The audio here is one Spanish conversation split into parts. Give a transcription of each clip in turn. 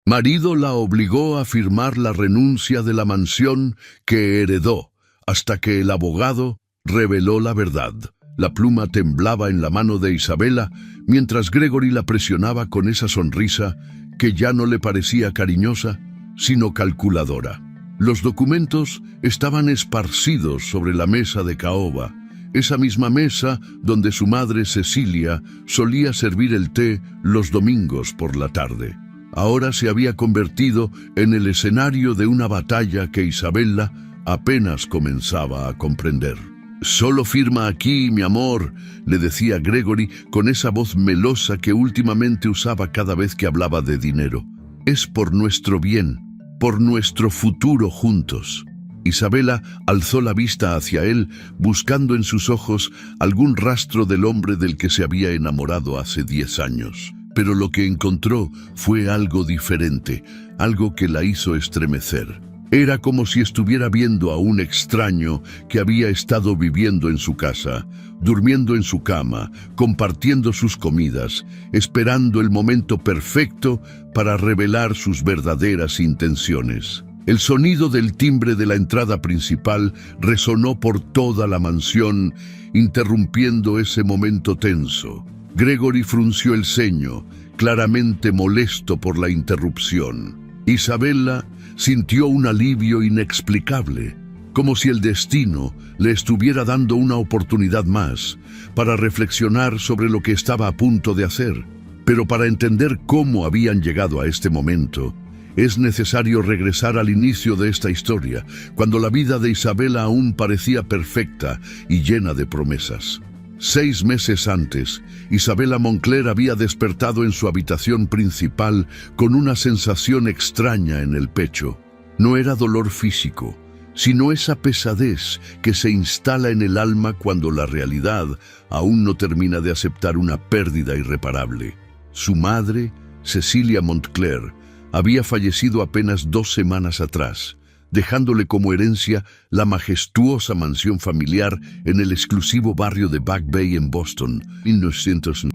Marido la obligó a firmar la renuncia de la mansión que heredó, hasta que el abogado reveló la verdad. La pluma temblaba en la mano de Isabela, mientras Gregory la presionaba con esa sonrisa que ya no le parecía cariñosa, sino calculadora. Los documentos estaban esparcidos sobre la mesa de caoba, esa misma mesa donde su madre Cecilia solía servir el té los domingos por la tarde. Ahora se había convertido en el escenario de una batalla que Isabela apenas comenzaba a comprender. «Solo firma aquí, mi amor», le decía Gregory con esa voz melosa que últimamente usaba cada vez que hablaba de dinero. «Es por nuestro bien, por nuestro futuro juntos». Isabela alzó la vista hacia él, buscando en sus ojos algún rastro del hombre del que se había enamorado hace 10 años. Pero lo que encontró fue algo diferente, algo que la hizo estremecer. Era como si estuviera viendo a un extraño que había estado viviendo en su casa, durmiendo en su cama, compartiendo sus comidas, esperando el momento perfecto para revelar sus verdaderas intenciones. El sonido del timbre de la entrada principal resonó por toda la mansión, interrumpiendo ese momento tenso. Gregory frunció el ceño, claramente molesto por la interrupción. Isabela sintió un alivio inexplicable, como si el destino le estuviera dando una oportunidad más para reflexionar sobre lo que estaba a punto de hacer. Pero para entender cómo habían llegado a este momento, es necesario regresar al inicio de esta historia, cuando la vida de Isabela aún parecía perfecta y llena de promesas. 6 meses antes, Isabela Moncler había despertado en su habitación principal con una sensación extraña en el pecho. No era dolor físico, sino esa pesadez que se instala en el alma cuando la realidad aún no termina de aceptar una pérdida irreparable. Su madre, Cecilia Moncler, había fallecido apenas 2 semanas atrás, dejándole como herencia la majestuosa mansión familiar en el exclusivo barrio de Back Bay en Boston, 1900.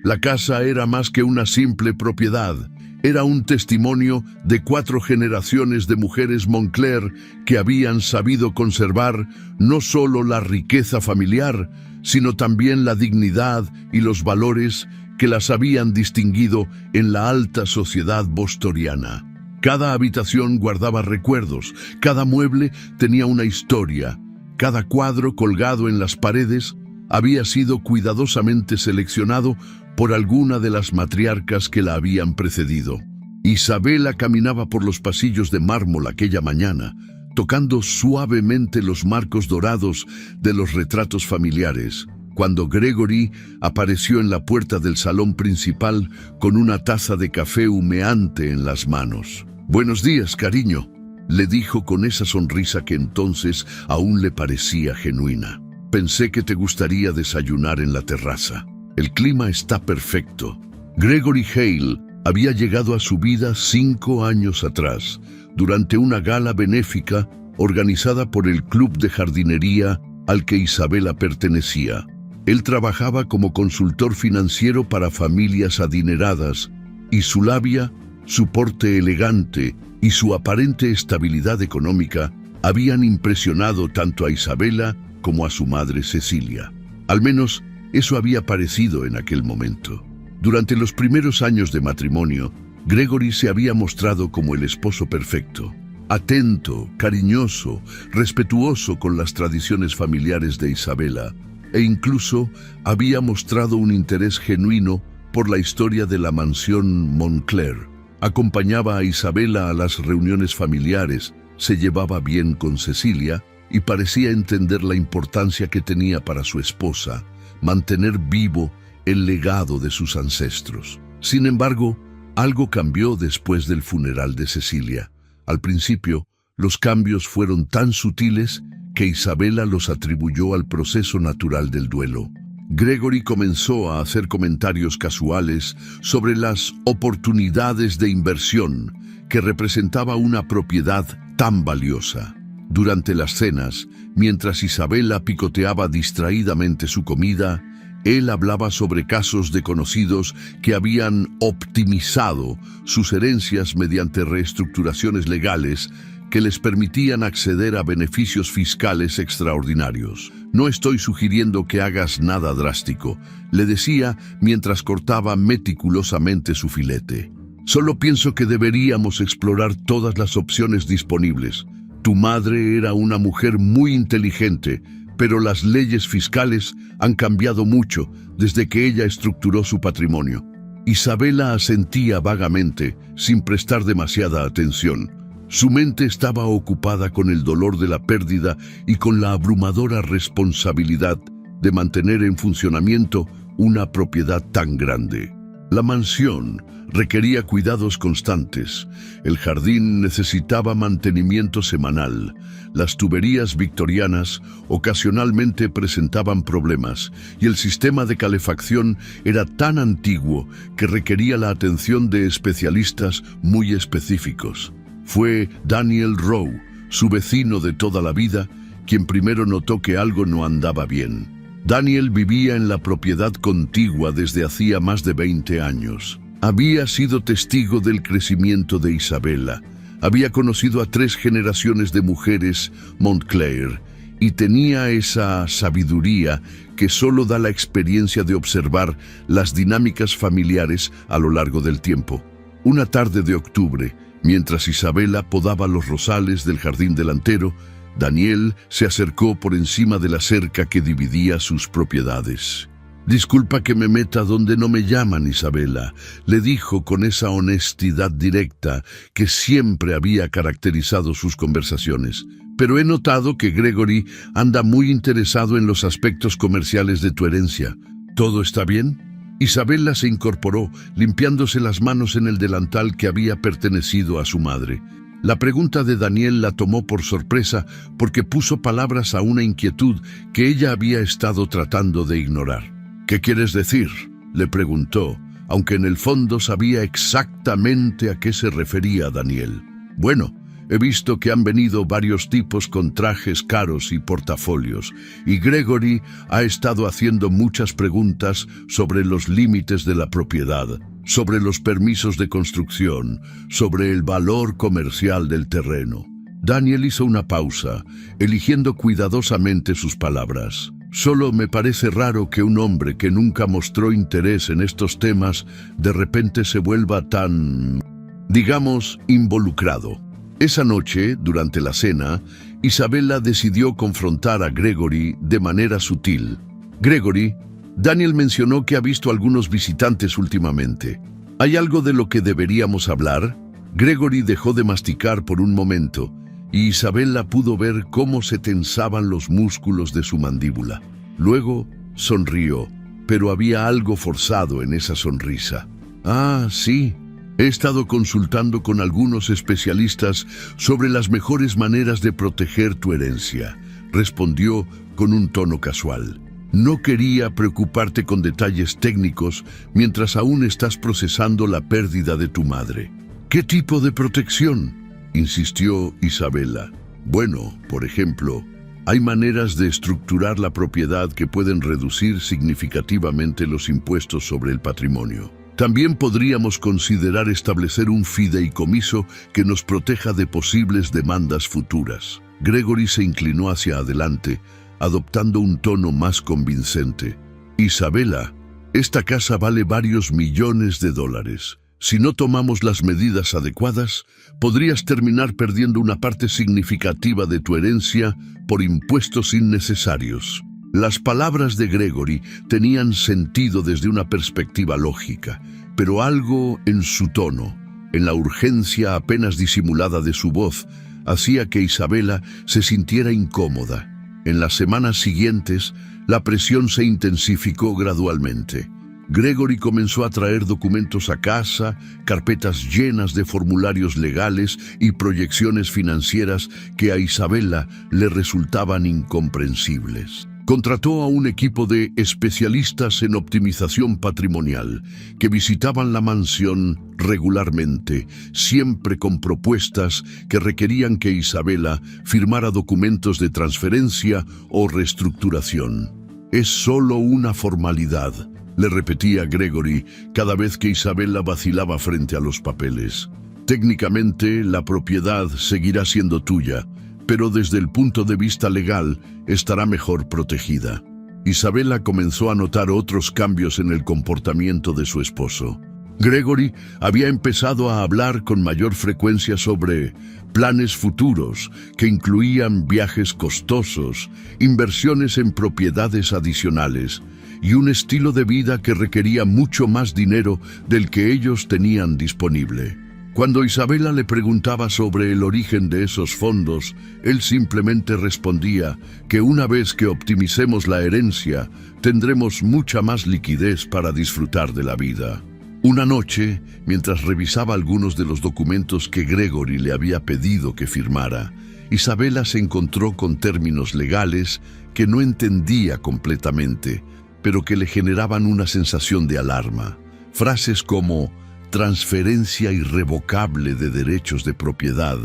La casa era más que una simple propiedad, era un testimonio de 4 generaciones de mujeres Moncler que habían sabido conservar no solo la riqueza familiar, sino también la dignidad y los valores que las habían distinguido en la alta sociedad bostoniana. Cada habitación guardaba recuerdos, cada mueble tenía una historia, cada cuadro colgado en las paredes había sido cuidadosamente seleccionado por alguna de las matriarcas que la habían precedido. Isabela caminaba por los pasillos de mármol aquella mañana, tocando suavemente los marcos dorados de los retratos familiares, cuando Gregory apareció en la puerta del salón principal con una taza de café humeante en las manos. «Buenos días, cariño», le dijo con esa sonrisa que entonces aún le parecía genuina. «Pensé que te gustaría desayunar en la terraza. El clima está perfecto». Gregory Hale había llegado a su vida 5 años atrás, durante una gala benéfica organizada por el club de jardinería al que Isabela pertenecía. Él trabajaba como consultor financiero para familias adineradas, y su labia, su porte elegante y su aparente estabilidad económica habían impresionado tanto a Isabela como a su madre Cecilia. Al menos eso había parecido en aquel momento. Durante los primeros años de matrimonio, Gregory se había mostrado como el esposo perfecto, atento, cariñoso, respetuoso con las tradiciones familiares de Isabela, e incluso había mostrado un interés genuino por la historia de la mansión Moncler. Acompañaba a Isabela a las reuniones familiares, se llevaba bien con Cecilia y parecía entender la importancia que tenía para su esposa mantener vivo el legado de sus ancestros. Sin embargo, algo cambió después del funeral de Cecilia. Al principio, los cambios fueron tan sutiles que Isabela los atribuyó al proceso natural del duelo. Gregory comenzó a hacer comentarios casuales sobre las oportunidades de inversión que representaba una propiedad tan valiosa. Durante las cenas, mientras Isabela picoteaba distraídamente su comida, Él hablaba sobre casos de conocidos que habían optimizado sus herencias mediante reestructuraciones legales que les permitían acceder a beneficios fiscales extraordinarios. No estoy sugiriendo que hagas nada drástico, le decía mientras cortaba meticulosamente su filete. Solo pienso que deberíamos explorar todas las opciones disponibles. Tu madre era una mujer muy inteligente, pero las leyes fiscales han cambiado mucho desde que ella estructuró su patrimonio. Isabela asentía vagamente, sin prestar demasiada atención. Su mente estaba ocupada con el dolor de la pérdida y con la abrumadora responsabilidad de mantener en funcionamiento una propiedad tan grande. La mansión requería cuidados constantes. El jardín necesitaba mantenimiento semanal. Las tuberías victorianas ocasionalmente presentaban problemas y el sistema de calefacción era tan antiguo que requería la atención de especialistas muy específicos. Fue Daniel Rowe, su vecino de toda la vida, quien primero notó que algo no andaba bien. Daniel vivía en la propiedad contigua desde hacía más de 20 años. Había sido testigo del crecimiento de Isabela. Había conocido a 3 generaciones de mujeres Montclair y tenía esa sabiduría que solo da la experiencia de observar las dinámicas familiares a lo largo del tiempo. Una tarde de octubre, mientras Isabela podaba los rosales del jardín delantero, Daniel se acercó por encima de la cerca que dividía sus propiedades. «Disculpa que me meta donde no me llaman, Isabela», le dijo con esa honestidad directa que siempre había caracterizado sus conversaciones. «Pero he notado que Gregory anda muy interesado en los aspectos comerciales de tu herencia. ¿Todo está bien?» Isabela se incorporó, limpiándose las manos en el delantal que había pertenecido a su madre. La pregunta de Daniel la tomó por sorpresa porque puso palabras a una inquietud que ella había estado tratando de ignorar. «¿Qué quieres decir?», le preguntó, aunque en el fondo sabía exactamente a qué se refería Daniel. «Bueno, he visto que han venido varios tipos con trajes caros y portafolios, y Gregory ha estado haciendo muchas preguntas sobre los límites de la propiedad, sobre los permisos de construcción, sobre el valor comercial del terreno». Daniel hizo una pausa, eligiendo cuidadosamente sus palabras. «Solo me parece raro que un hombre que nunca mostró interés en estos temas de repente se vuelva tan, digamos, involucrado». Esa noche, durante la cena, Isabela decidió confrontar a Gregory de manera sutil. «Gregory, Daniel mencionó que ha visto algunos visitantes últimamente. ¿Hay algo de lo que deberíamos hablar?». Gregory dejó de masticar por un momento y Isabela pudo ver cómo se tensaban los músculos de su mandíbula. Luego sonrió, pero había algo forzado en esa sonrisa. «Ah, sí. He estado consultando con algunos especialistas sobre las mejores maneras de proteger tu herencia», respondió con un tono casual. «No quería preocuparte con detalles técnicos mientras aún estás procesando la pérdida de tu madre». «¿Qué tipo de protección?», insistió Isabela. «Bueno, por ejemplo, hay maneras de estructurar la propiedad que pueden reducir significativamente los impuestos sobre el patrimonio. También podríamos considerar establecer un fideicomiso que nos proteja de posibles demandas futuras». Gregory se inclinó hacia adelante, adoptando un tono más convincente. «Isabela, esta casa vale varios millones de dólares. Si no tomamos las medidas adecuadas, podrías terminar perdiendo una parte significativa de tu herencia por impuestos innecesarios». Las palabras de Gregory tenían sentido desde una perspectiva lógica, pero algo en su tono, en la urgencia apenas disimulada de su voz, hacía que Isabela se sintiera incómoda. En las semanas siguientes, la presión se intensificó gradualmente. Gregory comenzó a traer documentos a casa, carpetas llenas de formularios legales y proyecciones financieras que a Isabela le resultaban incomprensibles. Contrató a un equipo de especialistas en optimización patrimonial que visitaban la mansión regularmente, siempre con propuestas que requerían que Isabela firmara documentos de transferencia o reestructuración. Es solo una formalidad, le repetía Gregory cada vez que Isabella vacilaba frente a los papeles. Técnicamente, la propiedad seguirá siendo tuya, pero desde el punto de vista legal estará mejor protegida. Isabella comenzó a notar otros cambios en el comportamiento de su esposo. Gregory había empezado a hablar con mayor frecuencia sobre planes futuros que incluían viajes costosos, inversiones en propiedades adicionales y un estilo de vida que requería mucho más dinero del que ellos tenían disponible. Cuando Isabella le preguntaba sobre el origen de esos fondos, él simplemente respondía que una vez que optimicemos la herencia, tendremos mucha más liquidez para disfrutar de la vida. Una noche, mientras revisaba algunos de los documentos que Gregory le había pedido que firmara, Isabella se encontró con términos legales que no entendía completamente, pero que le generaban una sensación de alarma. Frases como transferencia irrevocable de derechos de propiedad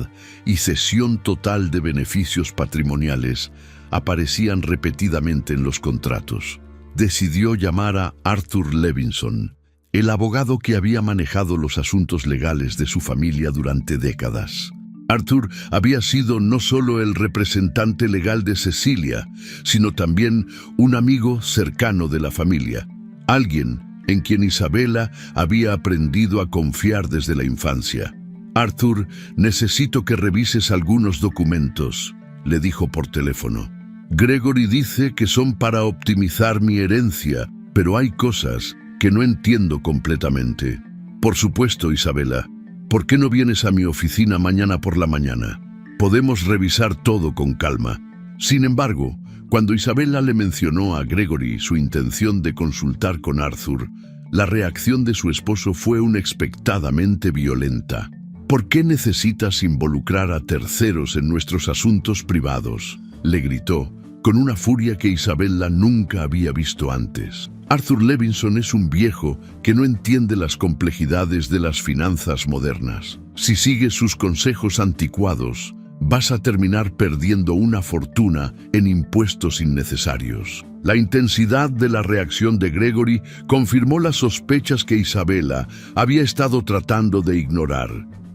y cesión total de beneficios patrimoniales aparecían repetidamente en los contratos. Decidió llamar a Arthur Levinson, el abogado que había manejado los asuntos legales de su familia durante décadas. Arthur había sido no solo el representante legal de Cecilia, sino también un amigo cercano de la familia, alguien en quien Isabella había aprendido a confiar desde la infancia. «Arthur, necesito que revises algunos documentos», le dijo por teléfono. «Gregory dice que son para optimizar mi herencia, pero hay cosas que no entiendo completamente». «Por supuesto, Isabella. ¿Por qué no vienes a mi oficina mañana por la mañana? Podemos revisar todo con calma». Sin embargo, cuando Isabella le mencionó a Gregory su intención de consultar con Arthur, la reacción de su esposo fue inexpectadamente violenta. «¿Por qué necesitas involucrar a terceros en nuestros asuntos privados?», le gritó, con una furia que Isabella nunca había visto antes. Arthur Levinson es un viejo que no entiende las complejidades de las finanzas modernas. Si sigues sus consejos anticuados, vas a terminar perdiendo una fortuna en impuestos innecesarios. La intensidad de la reacción de Gregory confirmó las sospechas que Isabella había estado tratando de ignorar.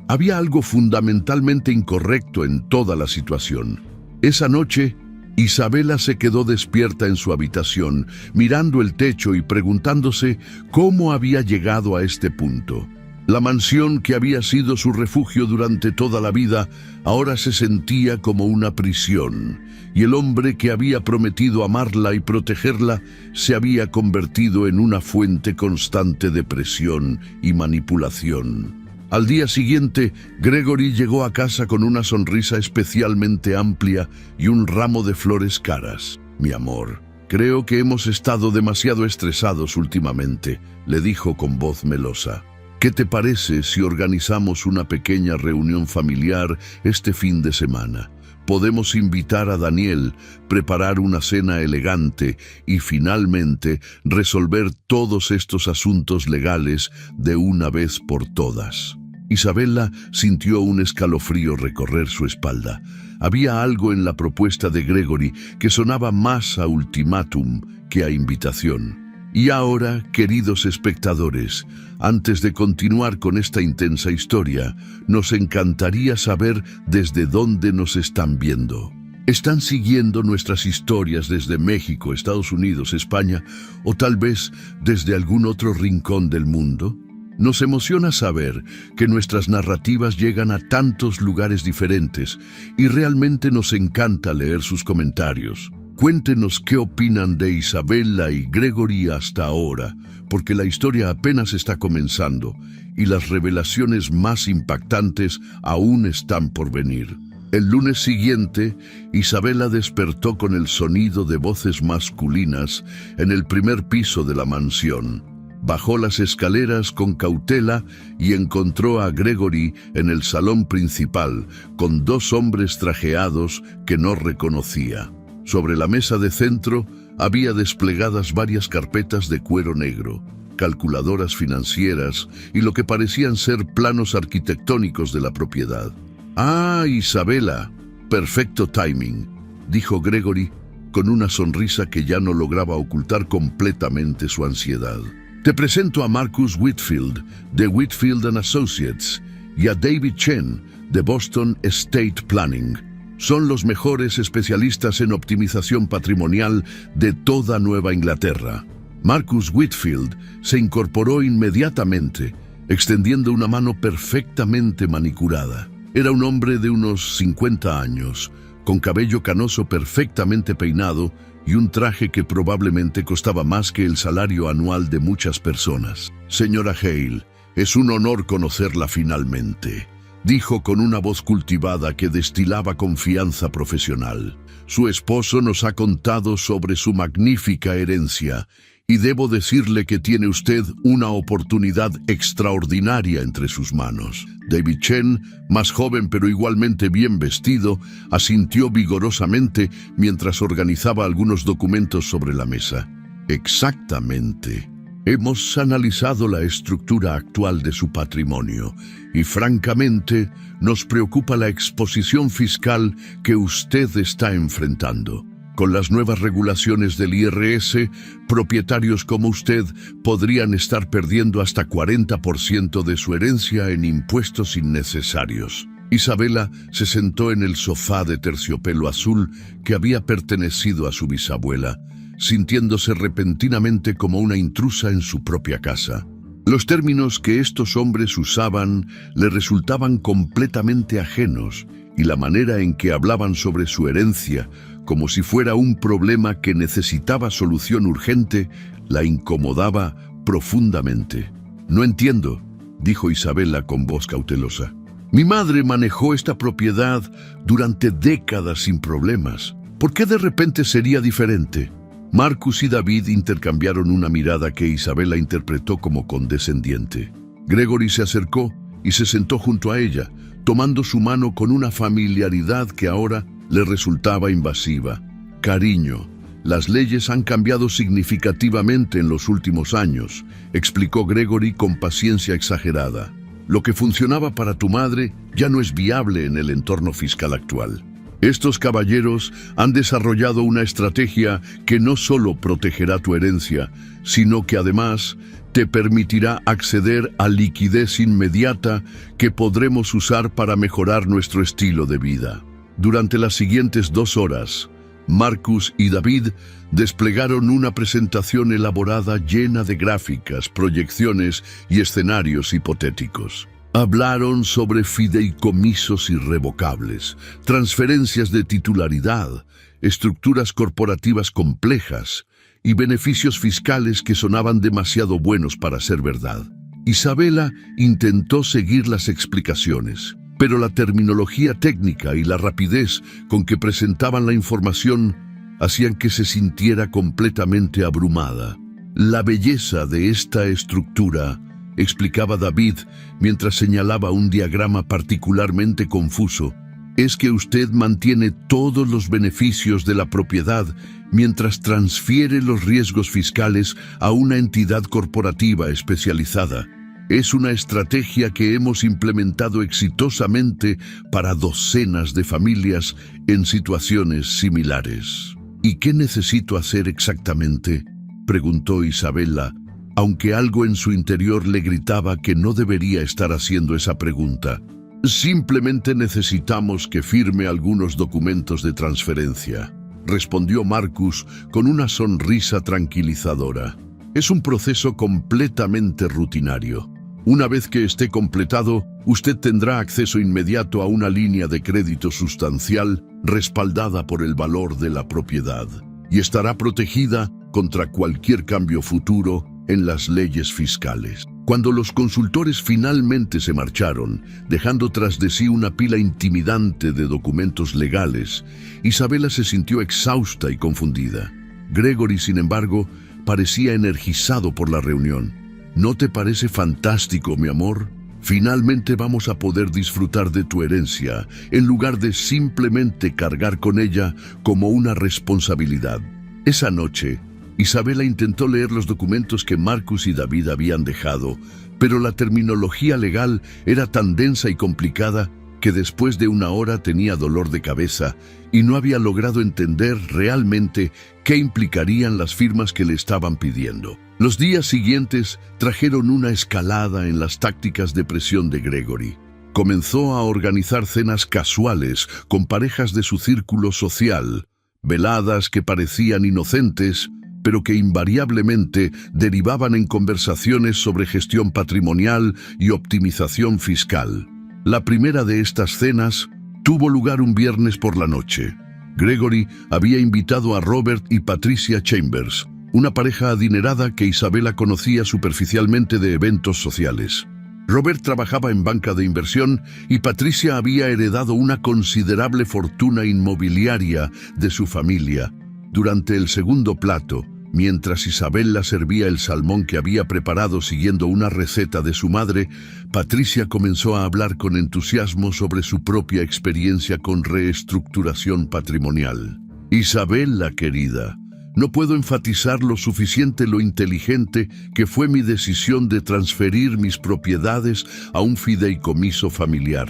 Había algo fundamentalmente incorrecto en toda la situación. Esa noche, Isabella se quedó despierta en su habitación, mirando el techo y preguntándose cómo había llegado a este punto. La mansión que había sido su refugio durante toda la vida ahora se sentía como una prisión, y el hombre que había prometido amarla y protegerla se había convertido en una fuente constante de presión y manipulación. Al día siguiente, Gregory llegó a casa con una sonrisa especialmente amplia y un ramo de flores caras. «Mi amor, creo que hemos estado demasiado estresados últimamente», le dijo con voz melosa. «¿Qué te parece si organizamos una pequeña reunión familiar este fin de semana? Podemos invitar a Daniel, preparar una cena elegante y finalmente resolver todos estos asuntos legales de una vez por todas». Isabella sintió un escalofrío recorrer su espalda. Había algo en la propuesta de Gregory que sonaba más a ultimátum que a invitación. Y ahora, queridos espectadores, antes de continuar con esta intensa historia, nos encantaría saber desde dónde nos están viendo. ¿Están siguiendo nuestras historias desde México, Estados Unidos, España o tal vez desde algún otro rincón del mundo? Nos emociona saber que nuestras narrativas llegan a tantos lugares diferentes y realmente nos encanta leer sus comentarios. Cuéntenos qué opinan de Isabella y Gregory hasta ahora, porque la historia apenas está comenzando y las revelaciones más impactantes aún están por venir. El lunes siguiente, Isabella despertó con el sonido de voces masculinas en el primer piso de la mansión. Bajó las escaleras con cautela y encontró a Gregory en el salón principal, con dos hombres trajeados que no reconocía. Sobre la mesa de centro había desplegadas varias carpetas de cuero negro, calculadoras financieras y lo que parecían ser planos arquitectónicos de la propiedad. «Ah, Isabella, perfecto timing», dijo Gregory, con una sonrisa que ya no lograba ocultar completamente su ansiedad. Te presento a Marcus Whitfield, de Whitfield & Associates, y a David Chen, de Boston Estate Planning. Son los mejores especialistas en optimización patrimonial de toda Nueva Inglaterra. Marcus Whitfield se incorporó inmediatamente, extendiendo una mano perfectamente manicurada. Era un hombre de unos 50 años, con cabello canoso perfectamente peinado y un traje que probablemente costaba más que el salario anual de muchas personas. Señora Hale, es un honor conocerla finalmente, dijo con una voz cultivada que destilaba confianza profesional. Su esposo nos ha contado sobre su magnífica herencia y debo decirle que tiene usted una oportunidad extraordinaria entre sus manos. David Chen, más joven pero igualmente bien vestido, asintió vigorosamente mientras organizaba algunos documentos sobre la mesa. Exactamente. Hemos analizado la estructura actual de su patrimonio y francamente nos preocupa la exposición fiscal que usted está enfrentando. Con las nuevas regulaciones del IRS, propietarios como usted podrían estar perdiendo hasta 40% de su herencia en impuestos innecesarios. Isabela se sentó en el sofá de terciopelo azul que había pertenecido a su bisabuela, sintiéndose repentinamente como una intrusa en su propia casa. Los términos que estos hombres usaban le resultaban completamente ajenos y la manera en que hablaban sobre su herencia, como si fuera un problema que necesitaba solución urgente, la incomodaba profundamente. No entiendo, dijo Isabela con voz cautelosa. Mi madre manejó esta propiedad durante décadas sin problemas. ¿Por qué de repente sería diferente? Marcus y David intercambiaron una mirada que Isabela interpretó como condescendiente. Gregory se acercó y se sentó junto a ella, tomando su mano con una familiaridad que ahora le resultaba invasiva. Cariño, las leyes han cambiado significativamente en los últimos años, explicó Gregory con paciencia exagerada. Lo que funcionaba para tu madre ya no es viable en el entorno fiscal actual. Estos caballeros han desarrollado una estrategia que no solo protegerá tu herencia, sino que además te permitirá acceder a liquidez inmediata que podremos usar para mejorar nuestro estilo de vida. Durante las siguientes 2 horas, Marcus y David desplegaron una presentación elaborada llena de gráficas, proyecciones y escenarios hipotéticos. Hablaron sobre fideicomisos irrevocables, transferencias de titularidad, estructuras corporativas complejas y beneficios fiscales que sonaban demasiado buenos para ser verdad. Isabela intentó seguir las explicaciones, pero la terminología técnica y la rapidez con que presentaban la información hacían que se sintiera completamente abrumada. La belleza de esta estructura, explicaba David mientras señalaba un diagrama particularmente confuso, es que usted mantiene todos los beneficios de la propiedad mientras transfiere los riesgos fiscales a una entidad corporativa especializada. Es una estrategia que hemos implementado exitosamente para docenas de familias en situaciones similares. ¿Y qué necesito hacer exactamente?, preguntó Isabela, aunque algo en su interior le gritaba que no debería estar haciendo esa pregunta. Simplemente necesitamos que firme algunos documentos de transferencia, respondió Marcus con una sonrisa tranquilizadora. Es un proceso completamente rutinario. Una vez que esté completado, usted tendrá acceso inmediato a una línea de crédito sustancial respaldada por el valor de la propiedad y estará protegida contra cualquier cambio futuro en las leyes fiscales. Cuando los consultores finalmente se marcharon, dejando tras de sí una pila intimidante de documentos legales, Isabela se sintió exhausta y confundida. Gregory, sin embargo, parecía energizado por la reunión. ¿No te parece fantástico, mi amor? Finalmente vamos a poder disfrutar de tu herencia, en lugar de simplemente cargar con ella como una responsabilidad. Esa noche, Isabela intentó leer los documentos que Marcus y David habían dejado, pero la terminología legal era tan densa y complicada que después de una hora tenía dolor de cabeza y no había logrado entender realmente qué implicarían las firmas que le estaban pidiendo. Los días siguientes trajeron una escalada en las tácticas de presión de Gregory. Comenzó a organizar cenas casuales con parejas de su círculo social, veladas que parecían inocentes, pero que invariablemente derivaban en conversaciones sobre gestión patrimonial y optimización fiscal. La primera de estas cenas tuvo lugar un viernes por la noche. Gregory había invitado a Robert y Patricia Chambers, una pareja adinerada que Isabela conocía superficialmente de eventos sociales. Robert trabajaba en banca de inversión y Patricia había heredado una considerable fortuna inmobiliaria de su familia. Durante el segundo plato, mientras Isabela servía el salmón que había preparado siguiendo una receta de su madre, Patricia comenzó a hablar con entusiasmo sobre su propia experiencia con reestructuración patrimonial. Isabela, querida, no puedo enfatizar lo suficiente lo inteligente que fue mi decisión de transferir mis propiedades a un fideicomiso familiar,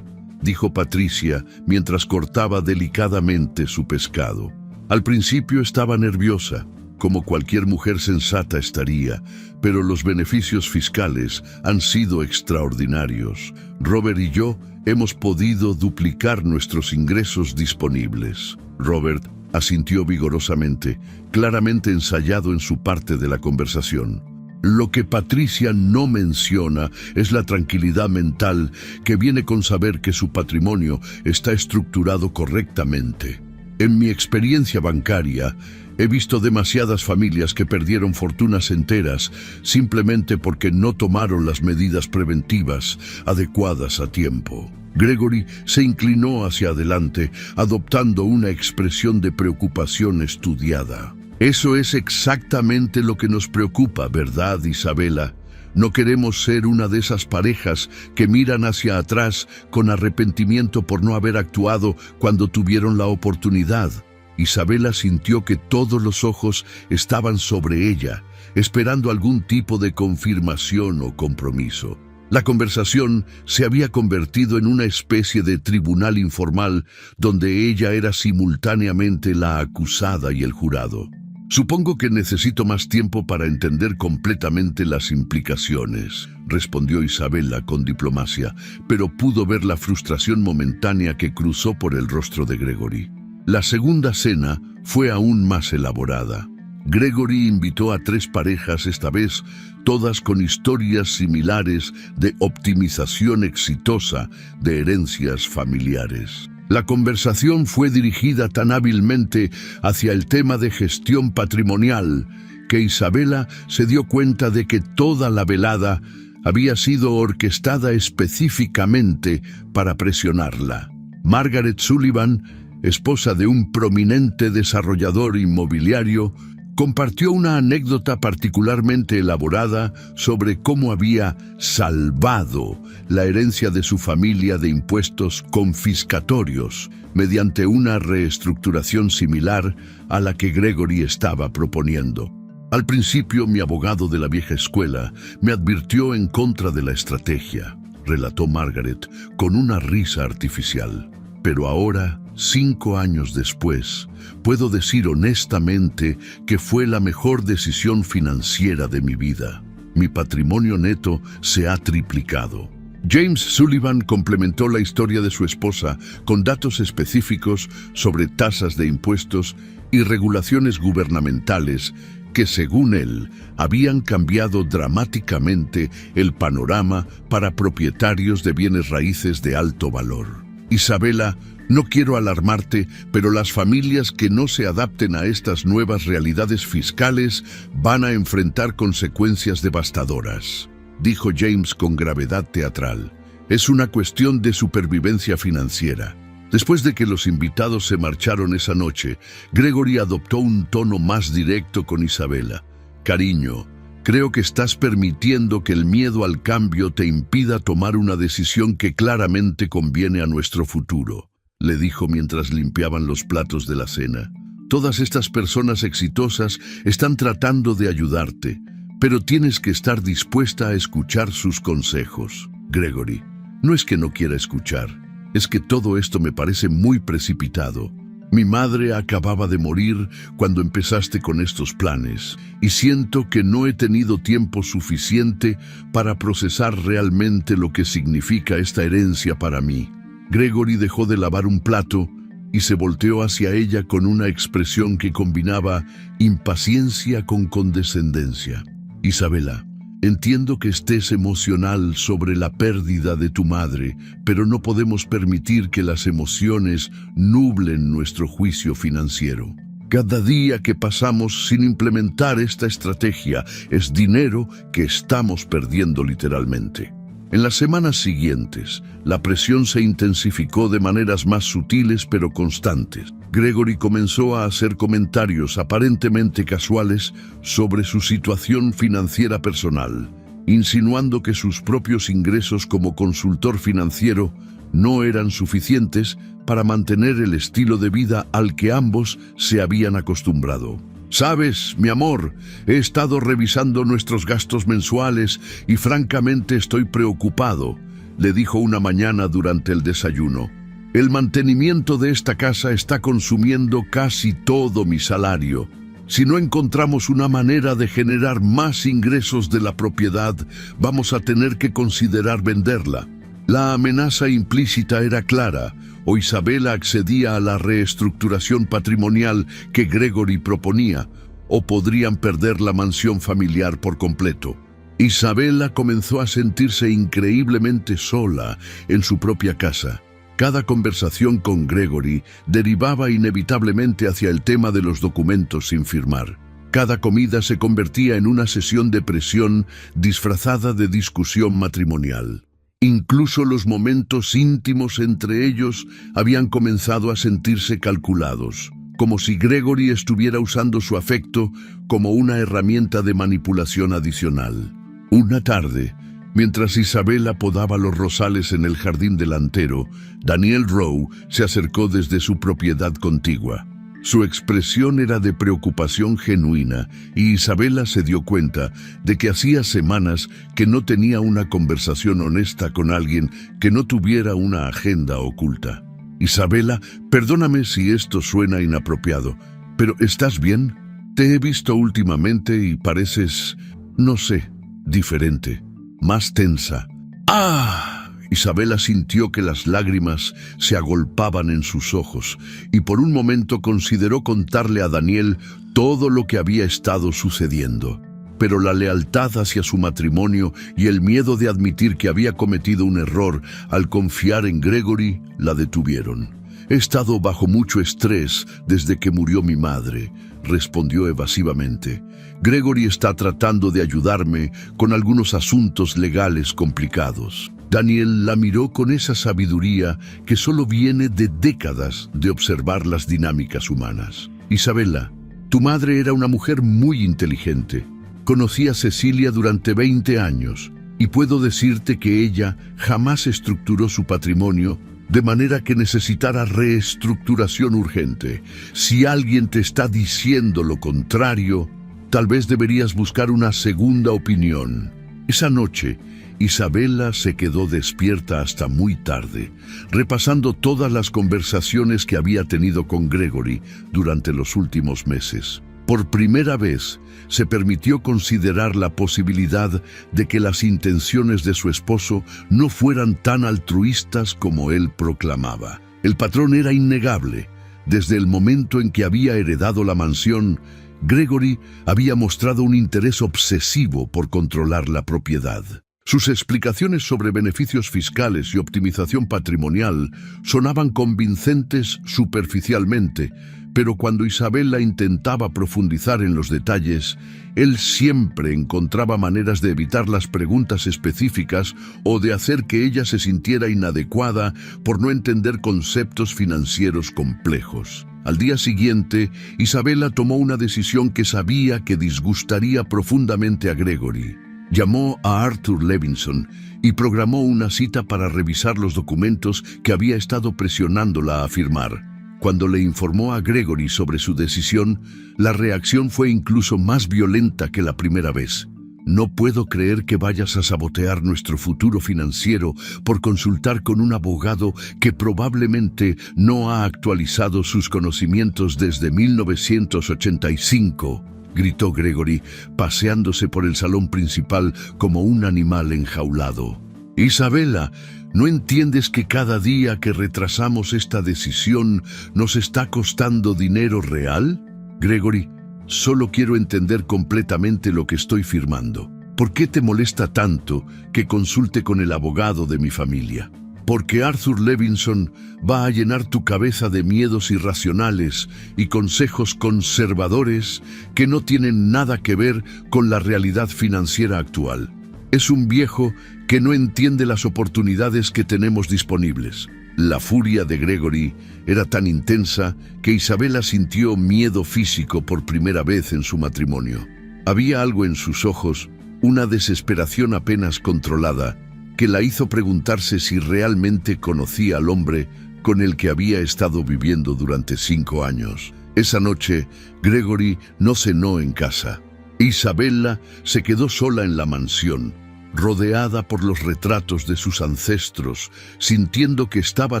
dijo Patricia mientras cortaba delicadamente su pescado. Al principio estaba nerviosa, como cualquier mujer sensata estaría, pero los beneficios fiscales han sido extraordinarios. Robert y yo hemos podido duplicar nuestros ingresos disponibles. Robert asintió vigorosamente, claramente ensayado en su parte de la conversación. Lo que Patricia no menciona es la tranquilidad mental que viene con saber que su patrimonio está estructurado correctamente. En mi experiencia bancaria, he visto demasiadas familias que perdieron fortunas enteras simplemente porque no tomaron las medidas preventivas adecuadas a tiempo. Gregory se inclinó hacia adelante, adoptando una expresión de preocupación estudiada. Eso es exactamente lo que nos preocupa, ¿verdad, Isabela? No queremos ser una de esas parejas que miran hacia atrás con arrepentimiento por no haber actuado cuando tuvieron la oportunidad. Isabela sintió que todos los ojos estaban sobre ella, esperando algún tipo de confirmación o compromiso. La conversación se había convertido en una especie de tribunal informal donde ella era simultáneamente la acusada y el jurado. Supongo que necesito más tiempo para entender completamente las implicaciones, respondió Isabela con diplomacia, pero pudo ver la frustración momentánea que cruzó por el rostro de Gregory. La segunda cena fue aún más elaborada. Gregory invitó a 3 parejas, esta vez todas con historias similares de optimización exitosa de herencias familiares. La conversación fue dirigida tan hábilmente hacia el tema de gestión patrimonial que Isabela se dio cuenta de que toda la velada había sido orquestada específicamente para presionarla. Margaret Sullivan, esposa de un prominente desarrollador inmobiliario, compartió una anécdota particularmente elaborada sobre cómo había salvado la herencia de su familia de impuestos confiscatorios mediante una reestructuración similar a la que Gregory estaba proponiendo. Al principio, mi abogado de la vieja escuela me advirtió en contra de la estrategia, relató Margaret con una risa artificial. Pero ahora, 5 años después, puedo decir honestamente que fue la mejor decisión financiera de mi vida. Mi patrimonio neto se ha triplicado. James Sullivan complementó la historia de su esposa con datos específicos sobre tasas de impuestos y regulaciones gubernamentales que, según él, habían cambiado dramáticamente el panorama para propietarios de bienes raíces de alto valor. Isabela, no quiero alarmarte, pero las familias que no se adapten a estas nuevas realidades fiscales van a enfrentar consecuencias devastadoras, dijo James con gravedad teatral. Es una cuestión de supervivencia financiera. Después de que los invitados se marcharon esa noche, Gregory adoptó un tono más directo con Isabela. Cariño, creo que estás permitiendo que el miedo al cambio te impida tomar una decisión que claramente conviene a nuestro futuro, le dijo mientras limpiaban los platos de la cena. Todas estas personas exitosas están tratando de ayudarte, pero tienes que estar dispuesta a escuchar sus consejos. Gregory, no es que no quiera escuchar, es que todo esto me parece muy precipitado. Mi madre acababa de morir cuando empezaste con estos planes, y siento que no he tenido tiempo suficiente para procesar realmente lo que significa esta herencia para mí. Gregory dejó de lavar un plato y se volteó hacia ella con una expresión que combinaba impaciencia con condescendencia. Isabela, entiendo que estés emocional sobre la pérdida de tu madre, pero no podemos permitir que las emociones nublen nuestro juicio financiero. Cada día que pasamos sin implementar esta estrategia es dinero que estamos perdiendo literalmente. En las semanas siguientes, la presión se intensificó de maneras más sutiles pero constantes. Gregory comenzó a hacer comentarios aparentemente casuales sobre su situación financiera personal, insinuando que sus propios ingresos como consultor financiero no eran suficientes para mantener el estilo de vida al que ambos se habían acostumbrado. «Sabes, mi amor, he estado revisando nuestros gastos mensuales y francamente estoy preocupado», le dijo una mañana durante el desayuno. «El mantenimiento de esta casa está consumiendo casi todo mi salario. Si no encontramos una manera de generar más ingresos de la propiedad, vamos a tener que considerar venderla». La amenaza implícita era clara. O Isabela accedía a la reestructuración patrimonial que Gregory proponía, o podrían perder la mansión familiar por completo. Isabela comenzó a sentirse increíblemente sola en su propia casa. Cada conversación con Gregory derivaba inevitablemente hacia el tema de los documentos sin firmar. Cada comida se convertía en una sesión de presión disfrazada de discusión matrimonial. Incluso los momentos íntimos entre ellos habían comenzado a sentirse calculados, como si Gregory estuviera usando su afecto como una herramienta de manipulación adicional. Una tarde, mientras Isabela podaba los rosales en el jardín delantero, Daniel Rowe se acercó desde su propiedad contigua. Su expresión era de preocupación genuina y Isabela se dio cuenta de que hacía semanas que no tenía una conversación honesta con alguien que no tuviera una agenda oculta. «Isabela, perdóname si esto suena inapropiado, pero ¿estás bien? Te he visto últimamente y pareces, no sé, diferente, más tensa». «¡Ah!». Isabela sintió que las lágrimas se agolpaban en sus ojos y por un momento consideró contarle a Daniel todo lo que había estado sucediendo. Pero la lealtad hacia su matrimonio y el miedo de admitir que había cometido un error al confiar en Gregory la detuvieron. «He estado bajo mucho estrés desde que murió mi madre», respondió evasivamente. «Gregory está tratando de ayudarme con algunos asuntos legales complicados». Daniel la miró con esa sabiduría que solo viene de décadas de observar las dinámicas humanas. «Isabela, tu madre era una mujer muy inteligente. Conocí a Cecilia durante 20 años y puedo decirte que ella jamás estructuró su patrimonio de manera que necesitara reestructuración urgente. Si alguien te está diciendo lo contrario, tal vez deberías buscar una segunda opinión». Esa noche, Isabela se quedó despierta hasta muy tarde, repasando todas las conversaciones que había tenido con Gregory durante los últimos meses. Por primera vez, se permitió considerar la posibilidad de que las intenciones de su esposo no fueran tan altruistas como él proclamaba. El patrón era innegable. Desde el momento en que había heredado la mansión, Gregory había mostrado un interés obsesivo por controlar la propiedad. Sus explicaciones sobre beneficios fiscales y optimización patrimonial sonaban convincentes superficialmente, pero cuando Isabela intentaba profundizar en los detalles, él siempre encontraba maneras de evitar las preguntas específicas o de hacer que ella se sintiera inadecuada por no entender conceptos financieros complejos. Al día siguiente, Isabela tomó una decisión que sabía que disgustaría profundamente a Gregory. Llamó a Arthur Levinson y programó una cita para revisar los documentos que había estado presionándola a firmar. Cuando le informó a Gregory sobre su decisión, la reacción fue incluso más violenta que la primera vez. No puedo creer que vayas a sabotear nuestro futuro financiero por consultar con un abogado que probablemente no ha actualizado sus conocimientos desde 1985, gritó Gregory, paseándose por el salón principal como un animal enjaulado. Isabela, ¿no entiendes que cada día que retrasamos esta decisión nos está costando dinero real? Gregory, solo quiero entender completamente lo que estoy firmando. ¿Por qué te molesta tanto que consulte con el abogado de mi familia? Porque Arthur Levinson va a llenar tu cabeza de miedos irracionales y consejos conservadores que no tienen nada que ver con la realidad financiera actual. Es un viejo que no entiende las oportunidades que tenemos disponibles. La furia de Gregory era tan intensa que Isabela sintió miedo físico por primera vez en su matrimonio. Había algo en sus ojos, una desesperación apenas controlada, que la hizo preguntarse si realmente conocía al hombre con el que había estado viviendo durante 5 años. Esa noche, Gregory no cenó en casa. Isabela se quedó sola en la mansión, rodeada por los retratos de sus ancestros, sintiendo que estaba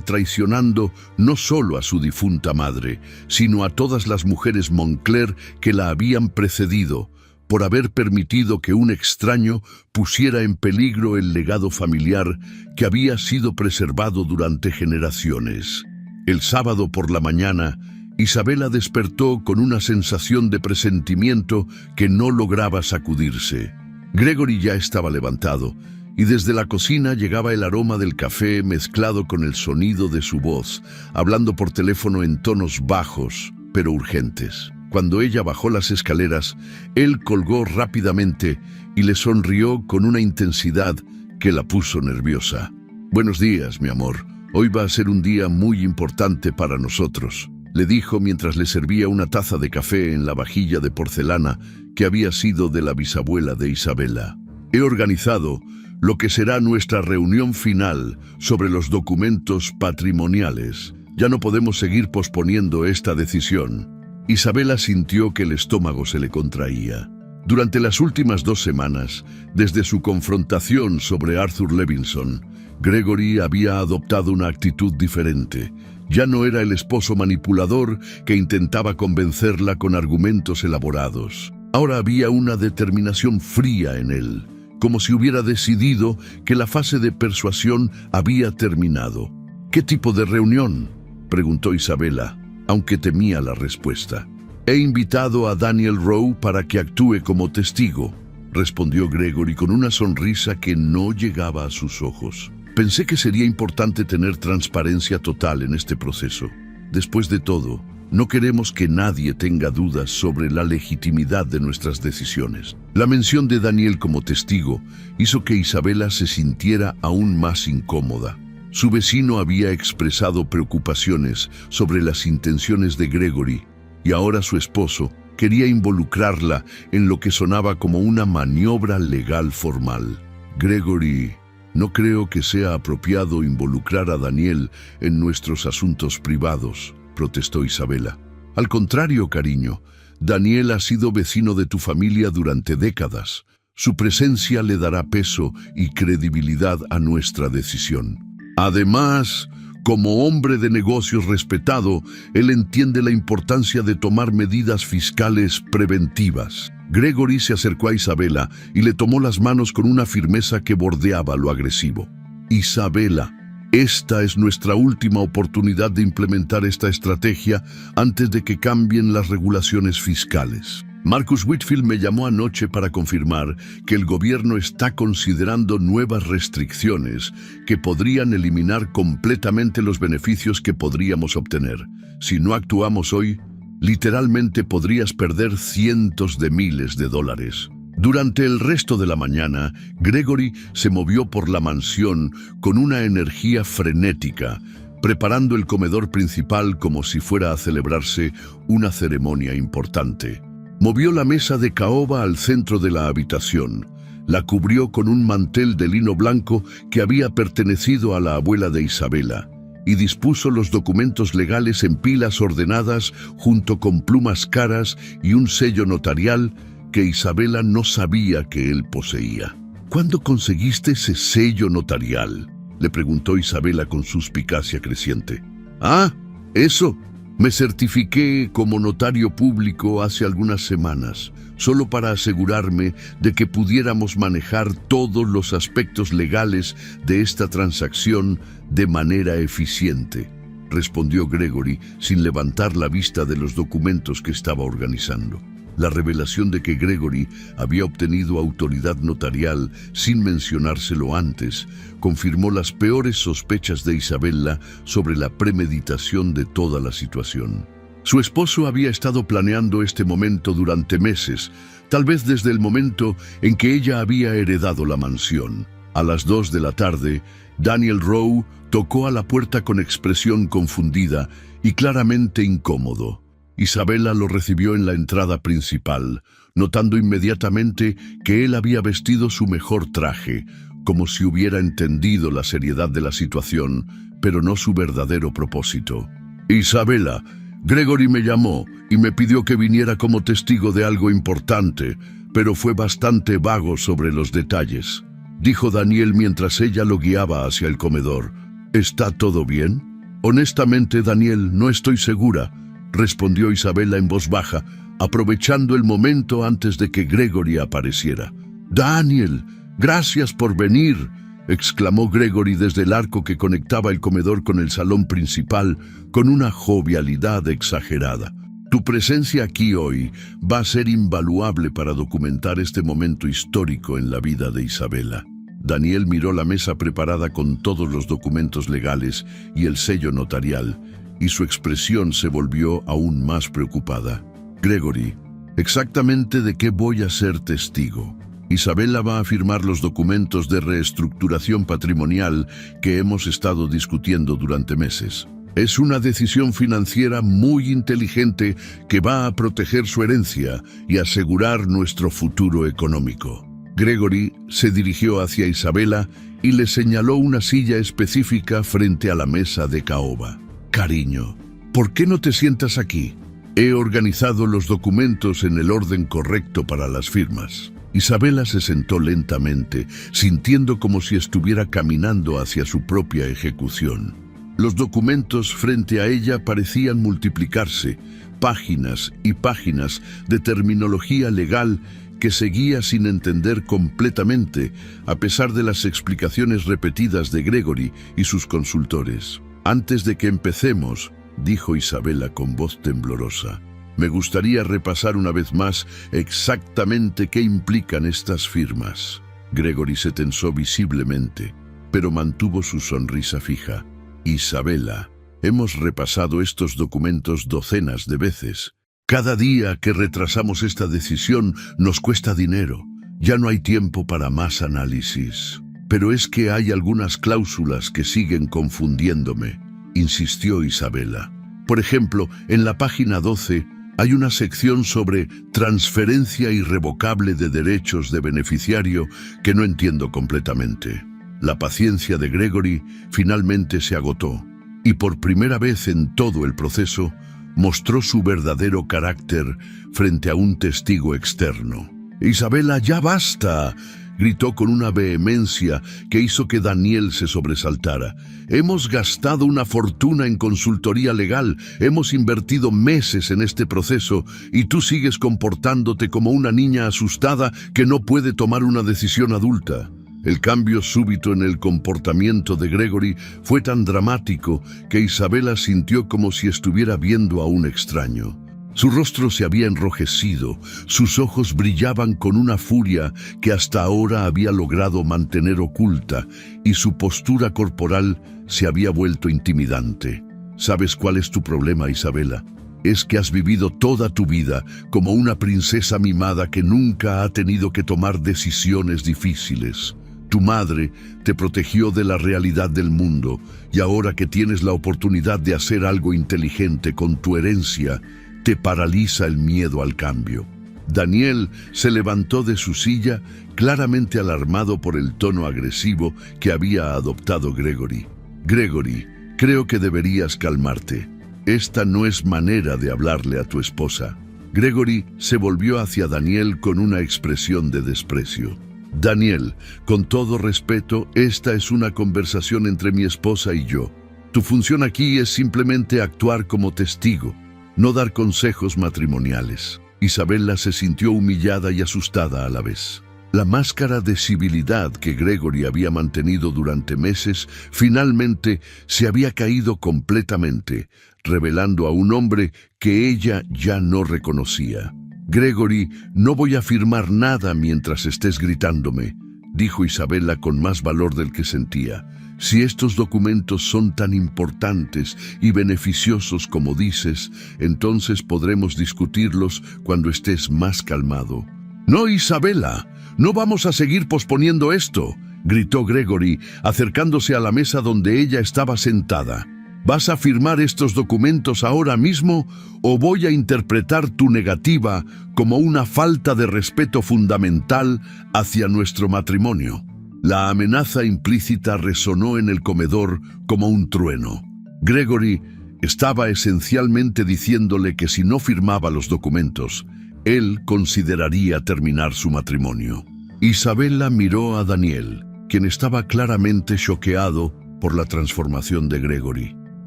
traicionando no solo a su difunta madre, sino a todas las mujeres Moncler que la habían precedido, por haber permitido que un extraño pusiera en peligro el legado familiar que había sido preservado durante generaciones. El sábado por la mañana, Isabela despertó con una sensación de presentimiento que no lograba sacudirse. Gregory ya estaba levantado, y desde la cocina llegaba el aroma del café mezclado con el sonido de su voz, hablando por teléfono en tonos bajos, pero urgentes. Cuando ella bajó las escaleras, él colgó rápidamente y le sonrió con una intensidad que la puso nerviosa. «Buenos días, mi amor. Hoy va a ser un día muy importante para nosotros», le dijo mientras le servía una taza de café en la vajilla de porcelana que había sido de la bisabuela de Isabela. «He organizado lo que será nuestra reunión final sobre los documentos patrimoniales. Ya no podemos seguir posponiendo esta decisión». Isabela sintió que el estómago se le contraía. Durante las últimas 2 semanas, desde su confrontación sobre Arthur Levinson, Gregory había adoptado una actitud diferente. Ya no era el esposo manipulador que intentaba convencerla con argumentos elaborados. Ahora había una determinación fría en él, como si hubiera decidido que la fase de persuasión había terminado. «¿Qué tipo de reunión?», preguntó Isabela, aunque temía la respuesta. «He invitado a Daniel Rowe para que actúe como testigo», respondió Gregory con una sonrisa que no llegaba a sus ojos. «Pensé que sería importante tener transparencia total en este proceso. Después de todo, no queremos que nadie tenga dudas sobre la legitimidad de nuestras decisiones». La mención de Daniel como testigo hizo que Isabela se sintiera aún más incómoda. Su vecino había expresado preocupaciones sobre las intenciones de Gregory y ahora su esposo quería involucrarla en lo que sonaba como una maniobra legal formal. «Gregory, no creo que sea apropiado involucrar a Daniel en nuestros asuntos privados», protestó Isabela. «Al contrario, cariño, Daniel ha sido vecino de tu familia durante décadas. Su presencia le dará peso y credibilidad a nuestra decisión. Además, como hombre de negocios respetado, él entiende la importancia de tomar medidas fiscales preventivas». Gregory se acercó a Isabela y le tomó las manos con una firmeza que bordeaba lo agresivo. «Isabela, esta es nuestra última oportunidad de implementar esta estrategia antes de que cambien las regulaciones fiscales. Marcus Whitfield me llamó anoche para confirmar que el gobierno está considerando nuevas restricciones que podrían eliminar completamente los beneficios que podríamos obtener. Si no actuamos hoy, literalmente podrías perder cientos de miles de dólares». Durante el resto de la mañana, Gregory se movió por la mansión con una energía frenética, preparando el comedor principal como si fuera a celebrarse una ceremonia importante. Movió la mesa de caoba al centro de la habitación, la cubrió con un mantel de lino blanco que había pertenecido a la abuela de Isabela, y dispuso los documentos legales en pilas ordenadas junto con plumas caras y un sello notarial que Isabela no sabía que él poseía. ¿Cuándo conseguiste ese sello notarial?, le preguntó Isabela con suspicacia creciente. Ah, eso. Me certifiqué como notario público hace algunas semanas, solo para asegurarme de que pudiéramos manejar todos los aspectos legales de esta transacción de manera eficiente, respondió Gregory sin levantar la vista de los documentos que estaba organizando. La revelación de que Gregory había obtenido autoridad notarial sin mencionárselo antes confirmó las peores sospechas de Isabela sobre la premeditación de toda la situación. Su esposo había estado planeando este momento durante meses, tal vez desde el momento en que ella había heredado la mansión. A las 2 de la tarde, Daniel Rowe tocó a la puerta con expresión confundida y claramente incómodo. Isabela lo recibió en la entrada principal, notando inmediatamente que él había vestido su mejor traje, como si hubiera entendido la seriedad de la situación, pero no su verdadero propósito. Isabela, Gregory me llamó y me pidió que viniera como testigo de algo importante, pero fue bastante vago sobre los detalles, dijo Daniel mientras ella lo guiaba hacia el comedor. ¿Está todo bien? Honestamente, Daniel, no estoy segura, respondió Isabela en voz baja, aprovechando el momento antes de que Gregory apareciera. «Daniel, gracias por venir», exclamó Gregory desde el arco que conectaba el comedor con el salón principal con una jovialidad exagerada. «Tu presencia aquí hoy va a ser invaluable para documentar este momento histórico en la vida de Isabela». Daniel miró la mesa preparada con todos los documentos legales y el sello notarial, y su expresión se volvió aún más preocupada. «Gregory, ¿exactamente de qué voy a ser testigo?» «Isabela va a firmar los documentos de reestructuración patrimonial que hemos estado discutiendo durante meses. Es una decisión financiera muy inteligente que va a proteger su herencia y asegurar nuestro futuro económico». Gregory se dirigió hacia Isabela y le señaló una silla específica frente a la mesa de caoba. «Cariño, ¿por qué no te sientas aquí? He organizado los documentos en el orden correcto para las firmas». Isabela se sentó lentamente, sintiendo como si estuviera caminando hacia su propia ejecución. Los documentos frente a ella parecían multiplicarse, páginas y páginas de terminología legal que seguía sin entender completamente, a pesar de las explicaciones repetidas de Gregory y sus consultores. «Antes de que empecemos», dijo Isabela con voz temblorosa, «me gustaría repasar una vez más exactamente qué implican estas firmas». Gregory se tensó visiblemente, pero mantuvo su sonrisa fija. «Isabela, hemos repasado estos documentos docenas de veces. Cada día que retrasamos esta decisión nos cuesta dinero. Ya no hay tiempo para más análisis. Pero es que hay algunas cláusulas que siguen confundiéndome», insistió Isabela. «Por ejemplo, en la página 12 hay una sección sobre transferencia irrevocable de derechos de beneficiario que no entiendo completamente». La paciencia de Gregory finalmente se agotó, y por primera vez en todo el proceso mostró su verdadero carácter frente a un testigo externo. «Isabela, ya basta», gritó con una vehemencia que hizo que Daniel se sobresaltara. «Hemos gastado una fortuna en consultoría legal, hemos invertido meses en este proceso y tú sigues comportándote como una niña asustada que no puede tomar una decisión adulta». El cambio súbito en el comportamiento de Gregory fue tan dramático que Isabela sintió como si estuviera viendo a un extraño. Su rostro se había enrojecido, sus ojos brillaban con una furia que hasta ahora había logrado mantener oculta, y su postura corporal se había vuelto intimidante. «¿Sabes cuál es tu problema, Isabela? Es que has vivido toda tu vida como una princesa mimada que nunca ha tenido que tomar decisiones difíciles. Tu madre te protegió de la realidad del mundo, y ahora que tienes la oportunidad de hacer algo inteligente con tu herencia, te paraliza el miedo al cambio». Daniel se levantó de su silla, claramente alarmado por el tono agresivo que había adoptado Gregory. «Gregory, creo que deberías calmarte. Esta no es manera de hablarle a tu esposa». Gregory se volvió hacia Daniel con una expresión de desprecio. Daniel, con todo respeto, esta es una conversación entre mi esposa y yo. Tu función aquí es simplemente actuar como testigo, no dar consejos matrimoniales. Isabela se sintió humillada y asustada a la vez. La máscara de civilidad que Gregory había mantenido durante meses finalmente se había caído completamente, revelando a un hombre que ella ya no reconocía. Gregory, no voy a firmar nada mientras estés gritándome, dijo Isabela con más valor del que sentía. Si estos documentos son tan importantes y beneficiosos como dices, entonces podremos discutirlos cuando estés más calmado. No, Isabela, no vamos a seguir posponiendo esto, gritó Gregory, acercándose a la mesa donde ella estaba sentada. ¿Vas a firmar estos documentos ahora mismo o voy a interpretar tu negativa como una falta de respeto fundamental hacia nuestro matrimonio? La amenaza implícita resonó en el comedor como un trueno. Gregory estaba esencialmente diciéndole que si no firmaba los documentos, él consideraría terminar su matrimonio. Isabela miró a Daniel, quien estaba claramente choqueado por la transformación de Gregory.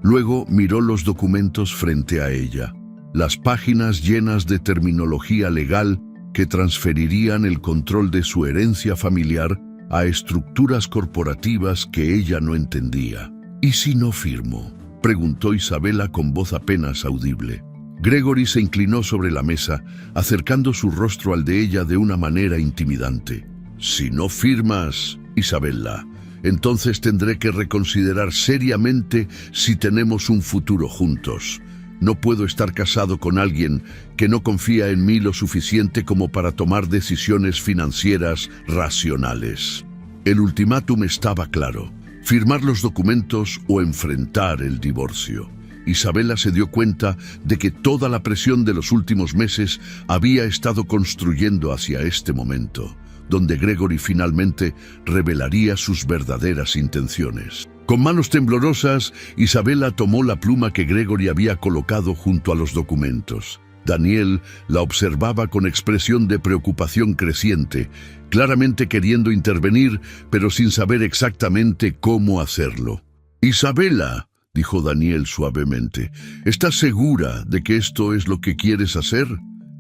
Luego miró los documentos frente a ella, las páginas llenas de terminología legal que transferirían el control de su herencia familiar a estructuras corporativas que ella no entendía. ¿Y si no firmo?, preguntó Isabela con voz apenas audible. Gregory se inclinó sobre la mesa, acercando su rostro al de ella de una manera intimidante. Si no firmas, Isabela, entonces tendré que reconsiderar seriamente si tenemos un futuro juntos. No puedo estar casado con alguien que no confía en mí lo suficiente como para tomar decisiones financieras racionales. El ultimátum estaba claro: firmar los documentos o enfrentar el divorcio. Isabela se dio cuenta de que toda la presión de los últimos meses había estado construyendo hacia este momento, donde Gregory finalmente revelaría sus verdaderas intenciones. Con manos temblorosas, Isabela tomó la pluma que Gregory había colocado junto a los documentos. Daniel la observaba con expresión de preocupación creciente, claramente queriendo intervenir, pero sin saber exactamente cómo hacerlo. «Isabela», dijo Daniel suavemente, ¿estás segura de que esto es lo que quieres hacer?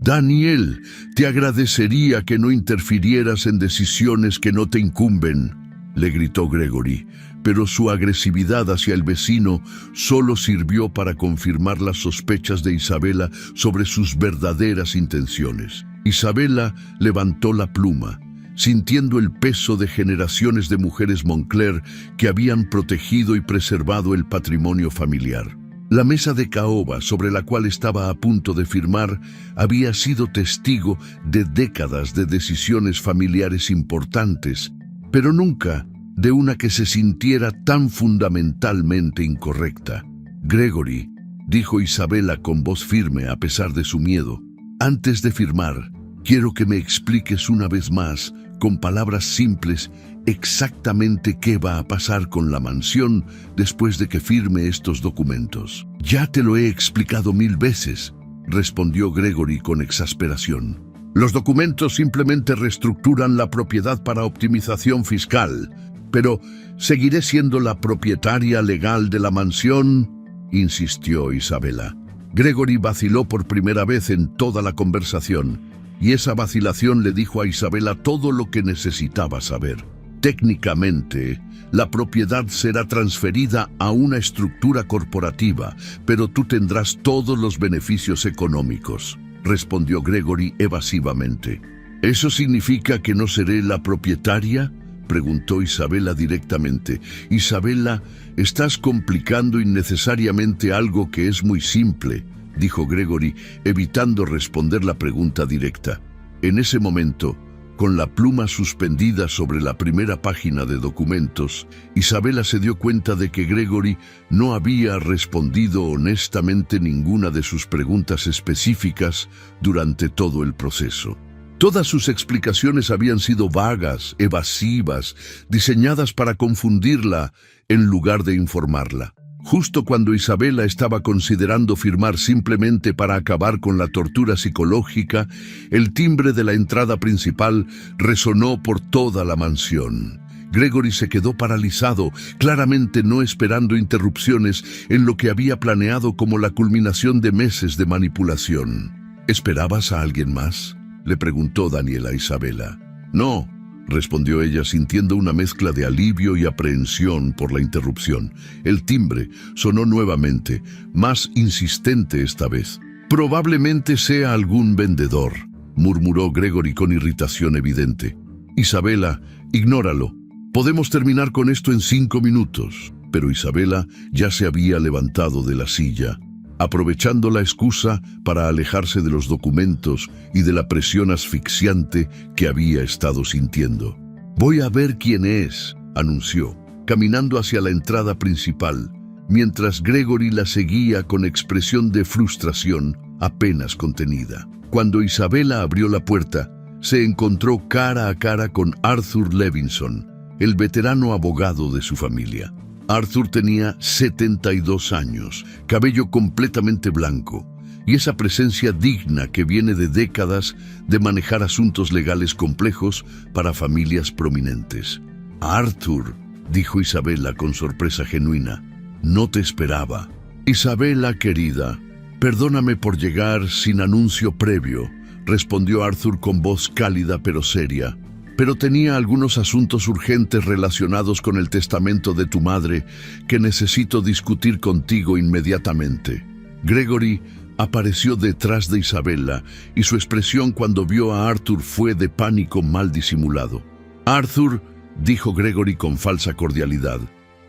Daniel, te agradecería que no interfirieras en decisiones que no te incumben, le gritó Gregory, pero su agresividad hacia el vecino solo sirvió para confirmar las sospechas de Isabela sobre sus verdaderas intenciones. Isabela levantó la pluma, sintiendo el peso de generaciones de mujeres Moncler que habían protegido y preservado el patrimonio familiar. La mesa de caoba sobre la cual estaba a punto de firmar había sido testigo de décadas de decisiones familiares importantes, pero nunca de una que se sintiera tan fundamentalmente incorrecta. Gregory, dijo Isabela con voz firme a pesar de su miedo, antes de firmar, quiero que me expliques una vez más, con palabras simples, exactamente qué va a pasar con la mansión después de que firme estos documentos. Ya te lo he explicado 1000 veces, respondió Gregory con exasperación. Los documentos simplemente reestructuran la propiedad para optimización fiscal, pero ¿seguiré siendo la propietaria legal de la mansión?, insistió Isabela. Gregory vaciló por primera vez en toda la conversación, y esa vacilación le dijo a Isabela todo lo que necesitaba saber. Técnicamente, la propiedad será transferida a una estructura corporativa, pero tú tendrás todos los beneficios económicos, respondió Gregory evasivamente. ¿Eso significa que no seré la propietaria?, preguntó Isabela directamente. Isabela, estás complicando innecesariamente algo que es muy simple, dijo Gregory, evitando responder la pregunta directa. En ese momento, con la pluma suspendida sobre la primera página de documentos, Isabela se dio cuenta de que Gregory no había respondido honestamente ninguna de sus preguntas específicas durante todo el proceso. Todas sus explicaciones habían sido vagas, evasivas, diseñadas para confundirla en lugar de informarla. Justo cuando Isabela estaba considerando firmar simplemente para acabar con la tortura psicológica, el timbre de la entrada principal resonó por toda la mansión. Gregory se quedó paralizado, claramente no esperando interrupciones en lo que había planeado como la culminación de meses de manipulación. ¿Esperabas a alguien más?, le preguntó Daniel a Isabela. No, respondió ella sintiendo una mezcla de alivio y aprehensión por la interrupción. El timbre sonó nuevamente, más insistente esta vez. Probablemente sea algún vendedor, murmuró Gregory con irritación evidente. Isabela, ignóralo. Podemos terminar con esto en 5 minutos. Pero Isabela ya se había levantado de la silla, aprovechando la excusa para alejarse de los documentos y de la presión asfixiante que había estado sintiendo. «Voy a ver quién es», anunció, caminando hacia la entrada principal, mientras Gregory la seguía con expresión de frustración apenas contenida. Cuando Isabela abrió la puerta, se encontró cara a cara con Arthur Levinson, el veterano abogado de su familia. Arthur tenía 72 años, cabello completamente blanco, y esa presencia digna que viene de décadas de manejar asuntos legales complejos para familias prominentes. «Arthur», dijo Isabela con sorpresa genuina, «no te esperaba». «Isabela, querida, perdóname por llegar sin anuncio previo», respondió Arthur con voz cálida pero seria. «Pero tenía algunos asuntos urgentes relacionados con el testamento de tu madre que necesito discutir contigo inmediatamente». Gregory apareció detrás de Isabela y su expresión cuando vio a Arthur fue de pánico mal disimulado. «Arthur», dijo Gregory con falsa cordialidad,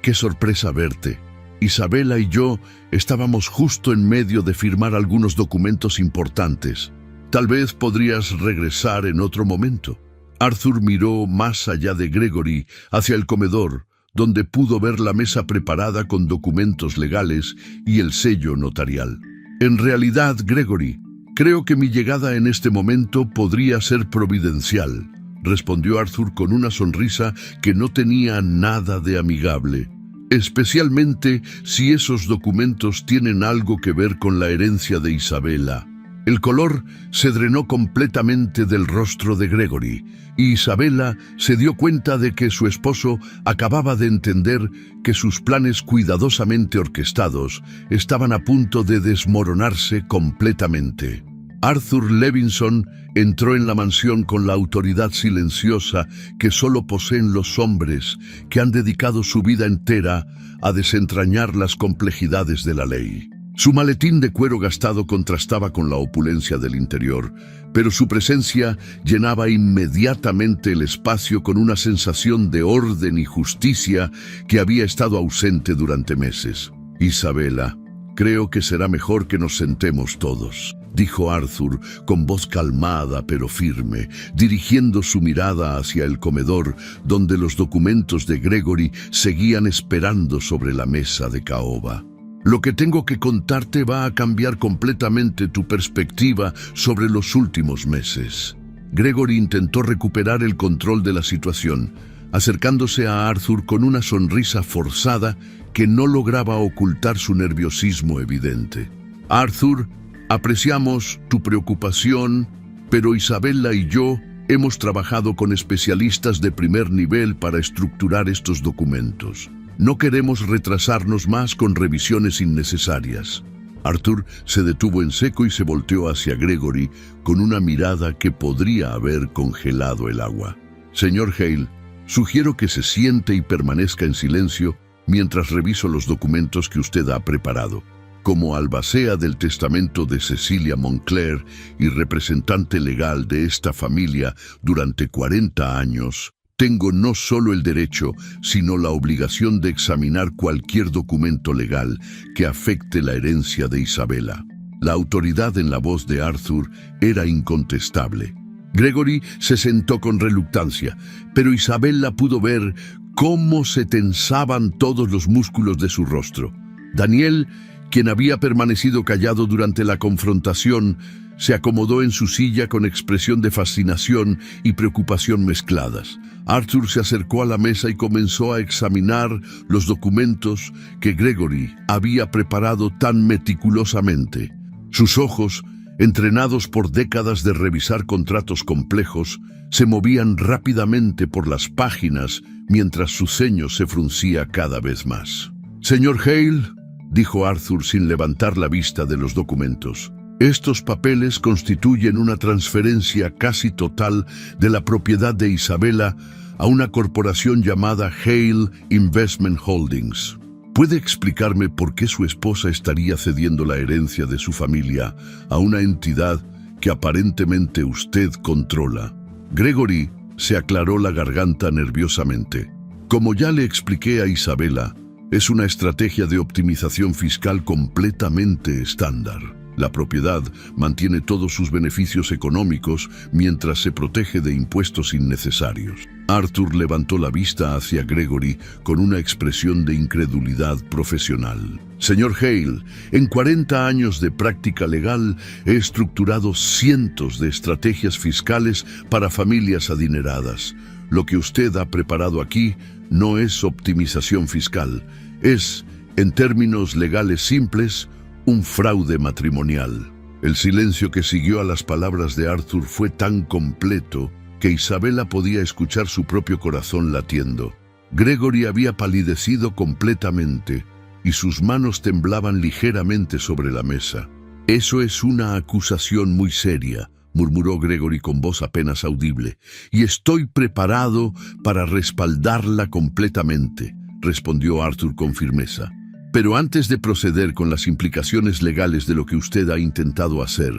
«qué sorpresa verte. Isabela y yo estábamos justo en medio de firmar algunos documentos importantes. Tal vez podrías regresar en otro momento». Arthur miró más allá de Gregory, hacia el comedor, donde pudo ver la mesa preparada con documentos legales y el sello notarial. «En realidad, Gregory, creo que mi llegada en este momento podría ser providencial», respondió Arthur con una sonrisa que no tenía nada de amigable. «Especialmente si esos documentos tienen algo que ver con la herencia de Isabela». El color se drenó completamente del rostro de Gregory, y Isabela se dio cuenta de que su esposo acababa de entender que sus planes cuidadosamente orquestados estaban a punto de desmoronarse completamente. Arthur Levinson entró en la mansión con la autoridad silenciosa que solo poseen los hombres que han dedicado su vida entera a desentrañar las complejidades de la ley. Su maletín de cuero gastado contrastaba con la opulencia del interior, pero su presencia llenaba inmediatamente el espacio con una sensación de orden y justicia que había estado ausente durante meses. «Isabela, creo que será mejor que nos sentemos todos», dijo Arthur con voz calmada pero firme, dirigiendo su mirada hacia el comedor donde los documentos de Gregory seguían esperando sobre la mesa de caoba. «Lo que tengo que contarte va a cambiar completamente tu perspectiva sobre los últimos meses». Gregory intentó recuperar el control de la situación, acercándose a Arthur con una sonrisa forzada que no lograba ocultar su nerviosismo evidente. «Arthur, apreciamos tu preocupación, pero Isabela y yo hemos trabajado con especialistas de primer nivel para estructurar estos documentos. No queremos retrasarnos más con revisiones innecesarias». Arthur se detuvo en seco y se volteó hacia Gregory con una mirada que podría haber congelado el agua. «Señor Hale, sugiero que se siente y permanezca en silencio mientras reviso los documentos que usted ha preparado. Como albacea del testamento de Cecilia Moncler y representante legal de esta familia durante 40 años, tengo no solo el derecho, sino la obligación de examinar cualquier documento legal que afecte la herencia de Isabela». La autoridad en la voz de Arthur era incontestable. Gregory se sentó con reluctancia, pero Isabela pudo ver cómo se tensaban todos los músculos de su rostro. Daniel, quien había permanecido callado durante la confrontación, Se acomodó en su silla con expresión de fascinación y preocupación mezcladas. Arthur se acercó a la mesa y comenzó a examinar los documentos que Gregory había preparado tan meticulosamente. Sus ojos, entrenados por décadas de revisar contratos complejos, se movían rápidamente por las páginas mientras su ceño se fruncía cada vez más. «Señor Hale», dijo Arthur sin levantar la vista de los documentos, «estos papeles constituyen una transferencia casi total de la propiedad de Isabella a una corporación llamada Hale Investment Holdings. ¿Puede explicarme por qué su esposa estaría cediendo la herencia de su familia a una entidad que aparentemente usted controla?» Gregory se aclaró la garganta nerviosamente. «Como ya le expliqué a Isabella, es una estrategia de optimización fiscal completamente estándar. La propiedad mantiene todos sus beneficios económicos mientras se protege de impuestos innecesarios». Arthur levantó la vista hacia Gregory con una expresión de incredulidad profesional. «Señor Hale, en 40 años de práctica legal he estructurado cientos de estrategias fiscales para familias adineradas. Lo que usted ha preparado aquí no es optimización fiscal, es, en términos legales simples, un fraude matrimonial». El silencio que siguió a las palabras de Arthur fue tan completo que Isabella podía escuchar su propio corazón latiendo. Gregory había palidecido completamente y sus manos temblaban ligeramente sobre la mesa. «Eso es una acusación muy seria», murmuró Gregory con voz apenas audible, «y estoy preparado para respaldarla completamente», respondió Arthur con firmeza. «Pero antes de proceder con las implicaciones legales de lo que usted ha intentado hacer,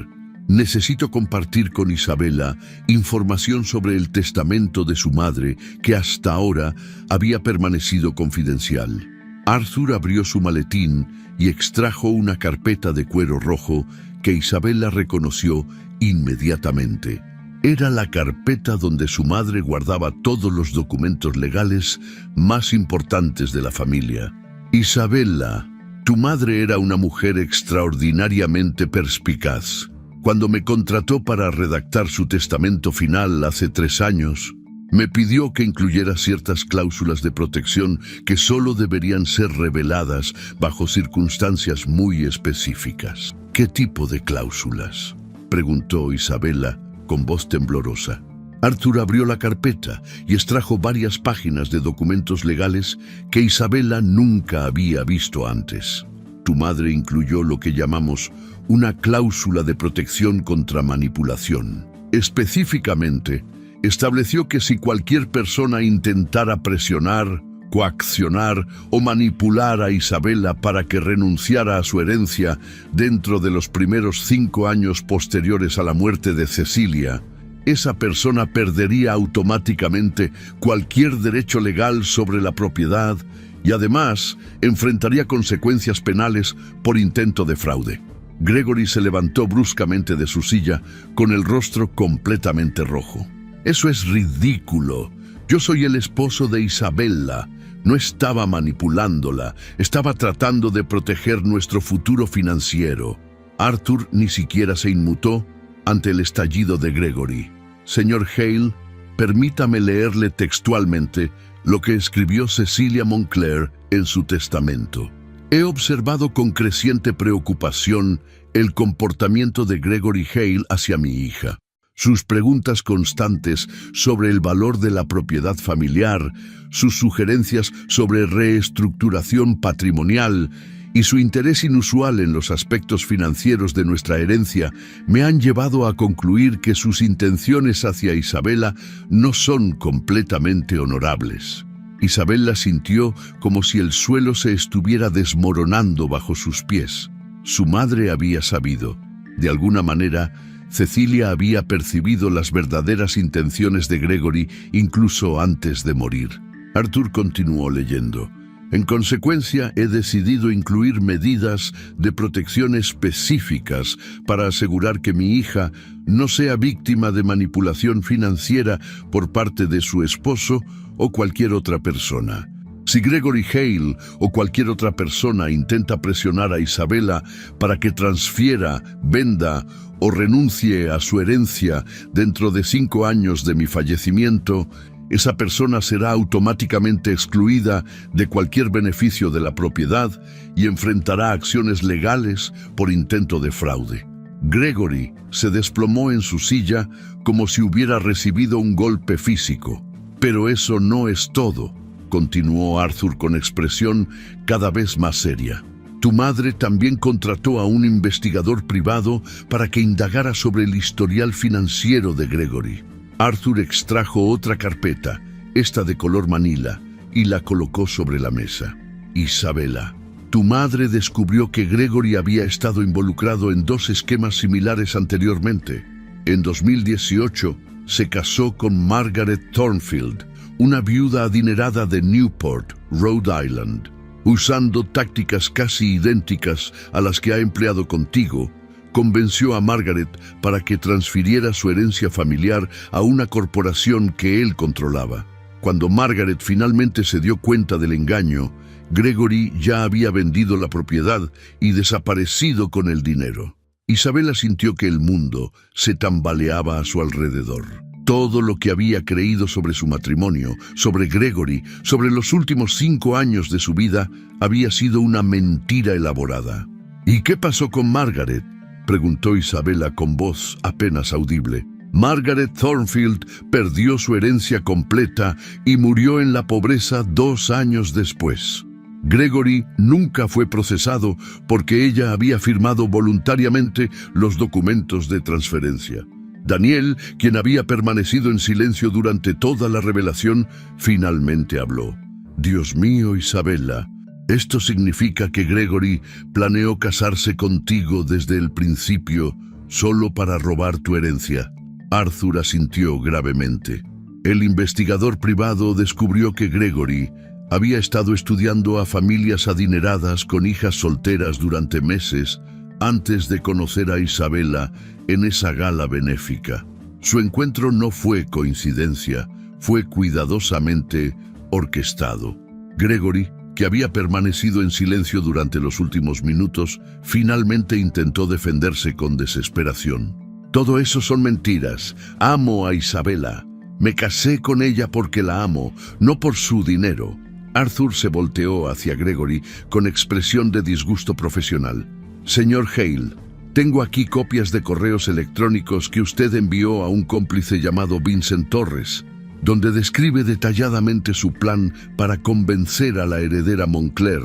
necesito compartir con Isabella información sobre el testamento de su madre que hasta ahora había permanecido confidencial». Arthur abrió su maletín y extrajo una carpeta de cuero rojo que Isabella reconoció inmediatamente. Era la carpeta donde su madre guardaba todos los documentos legales más importantes de la familia. «Isabella, tu madre era una mujer extraordinariamente perspicaz. Cuando me contrató para redactar su testamento final hace 3 años, me pidió que incluyera ciertas cláusulas de protección que solo deberían ser reveladas bajo circunstancias muy específicas». «¿Qué tipo de cláusulas?», preguntó Isabella con voz temblorosa. Arthur abrió la carpeta y extrajo varias páginas de documentos legales que Isabella nunca había visto antes. «Tu madre incluyó lo que llamamos una cláusula de protección contra manipulación. Específicamente, estableció que si cualquier persona intentara presionar, coaccionar o manipular a Isabella para que renunciara a su herencia dentro de los primeros 5 años posteriores a la muerte de Cecilia, esa persona perdería automáticamente cualquier derecho legal sobre la propiedad y además enfrentaría consecuencias penales por intento de fraude». Gregory se levantó bruscamente de su silla con el rostro completamente rojo. «Eso es ridículo. Yo soy el esposo de Isabella. No estaba manipulándola, estaba tratando de proteger nuestro futuro financiero». Arthur ni siquiera se inmutó ante el estallido de Gregory. «Señor Hale, permítame leerle textualmente lo que escribió Cecilia Moncler en su testamento. He observado con creciente preocupación el comportamiento de Gregory Hale hacia mi hija. Sus preguntas constantes sobre el valor de la propiedad familiar, sus sugerencias sobre reestructuración patrimonial y su interés inusual en los aspectos financieros de nuestra herencia me han llevado a concluir que sus intenciones hacia Isabella no son completamente honorables». Isabella sintió como si el suelo se estuviera desmoronando bajo sus pies. Su madre había sabido. De alguna manera, Cecilia había percibido las verdaderas intenciones de Gregory incluso antes de morir. Arthur continuó leyendo. «En consecuencia, he decidido incluir medidas de protección específicas para asegurar que mi hija no sea víctima de manipulación financiera por parte de su esposo o cualquier otra persona. Si Gregory Hale o cualquier otra persona intenta presionar a Isabella para que transfiera, venda o renuncie a su herencia dentro de 5 años de mi fallecimiento, esa persona será automáticamente excluida de cualquier beneficio de la propiedad y enfrentará acciones legales por intento de fraude. Gregory se desplomó en su silla como si hubiera recibido un golpe físico. Pero eso no es todo, continuó Arthur con expresión cada vez más seria. Tu madre también contrató a un investigador privado para que indagara sobre el historial financiero de Gregory. Arthur extrajo otra carpeta, esta de color manila, y la colocó sobre la mesa. Isabela, tu madre descubrió que Gregory había estado involucrado en 2 esquemas similares anteriormente. En 2018 se casó con Margaret Thornfield, una viuda adinerada de Newport, Rhode Island. Usando tácticas casi idénticas a las que ha empleado contigo, convenció a Margaret para que transfiriera su herencia familiar a una corporación que él controlaba. Cuando Margaret finalmente se dio cuenta del engaño, Gregory ya había vendido la propiedad y desaparecido con el dinero. Isabela sintió que el mundo se tambaleaba a su alrededor. Todo lo que había creído sobre su matrimonio, sobre Gregory, sobre los últimos 5 años de su vida, había sido una mentira elaborada. ¿Y qué pasó con Margaret?, preguntó Isabela con voz apenas audible. Margaret Thornfield perdió su herencia completa y murió en la pobreza 2 años después. Gregory nunca fue procesado porque ella había firmado voluntariamente los documentos de transferencia. Daniel, quien había permanecido en silencio durante toda la revelación, finalmente habló. Dios mío, Isabela, esto significa que Gregory planeó casarse contigo desde el principio solo para robar tu herencia. Arthur asintió gravemente. El investigador privado descubrió que Gregory había estado estudiando a familias adineradas con hijas solteras durante meses antes de conocer a Isabela en esa gala benéfica. Su encuentro no fue coincidencia, fue cuidadosamente orquestado. Gregory, que había permanecido en silencio durante los últimos minutos, finalmente intentó defenderse con desesperación. Todo eso son mentiras. Amo a Isabela. Me casé con ella porque la amo, no por su dinero. Arthur se volteó hacia Gregory con expresión de disgusto profesional. Señor Hale, tengo aquí copias de correos electrónicos que usted envió a un cómplice llamado Vincent Torres, donde describe detalladamente su plan para convencer a la heredera Moncler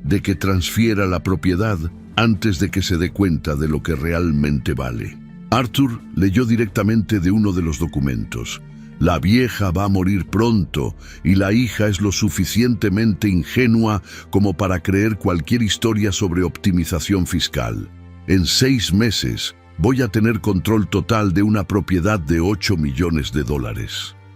de que transfiera la propiedad antes de que se dé cuenta de lo que realmente vale. Arthur leyó directamente de uno de los documentos. La vieja va a morir pronto y la hija es lo suficientemente ingenua como para creer cualquier historia sobre optimización fiscal. En 6 meses voy a tener control total de una propiedad de $8 millones.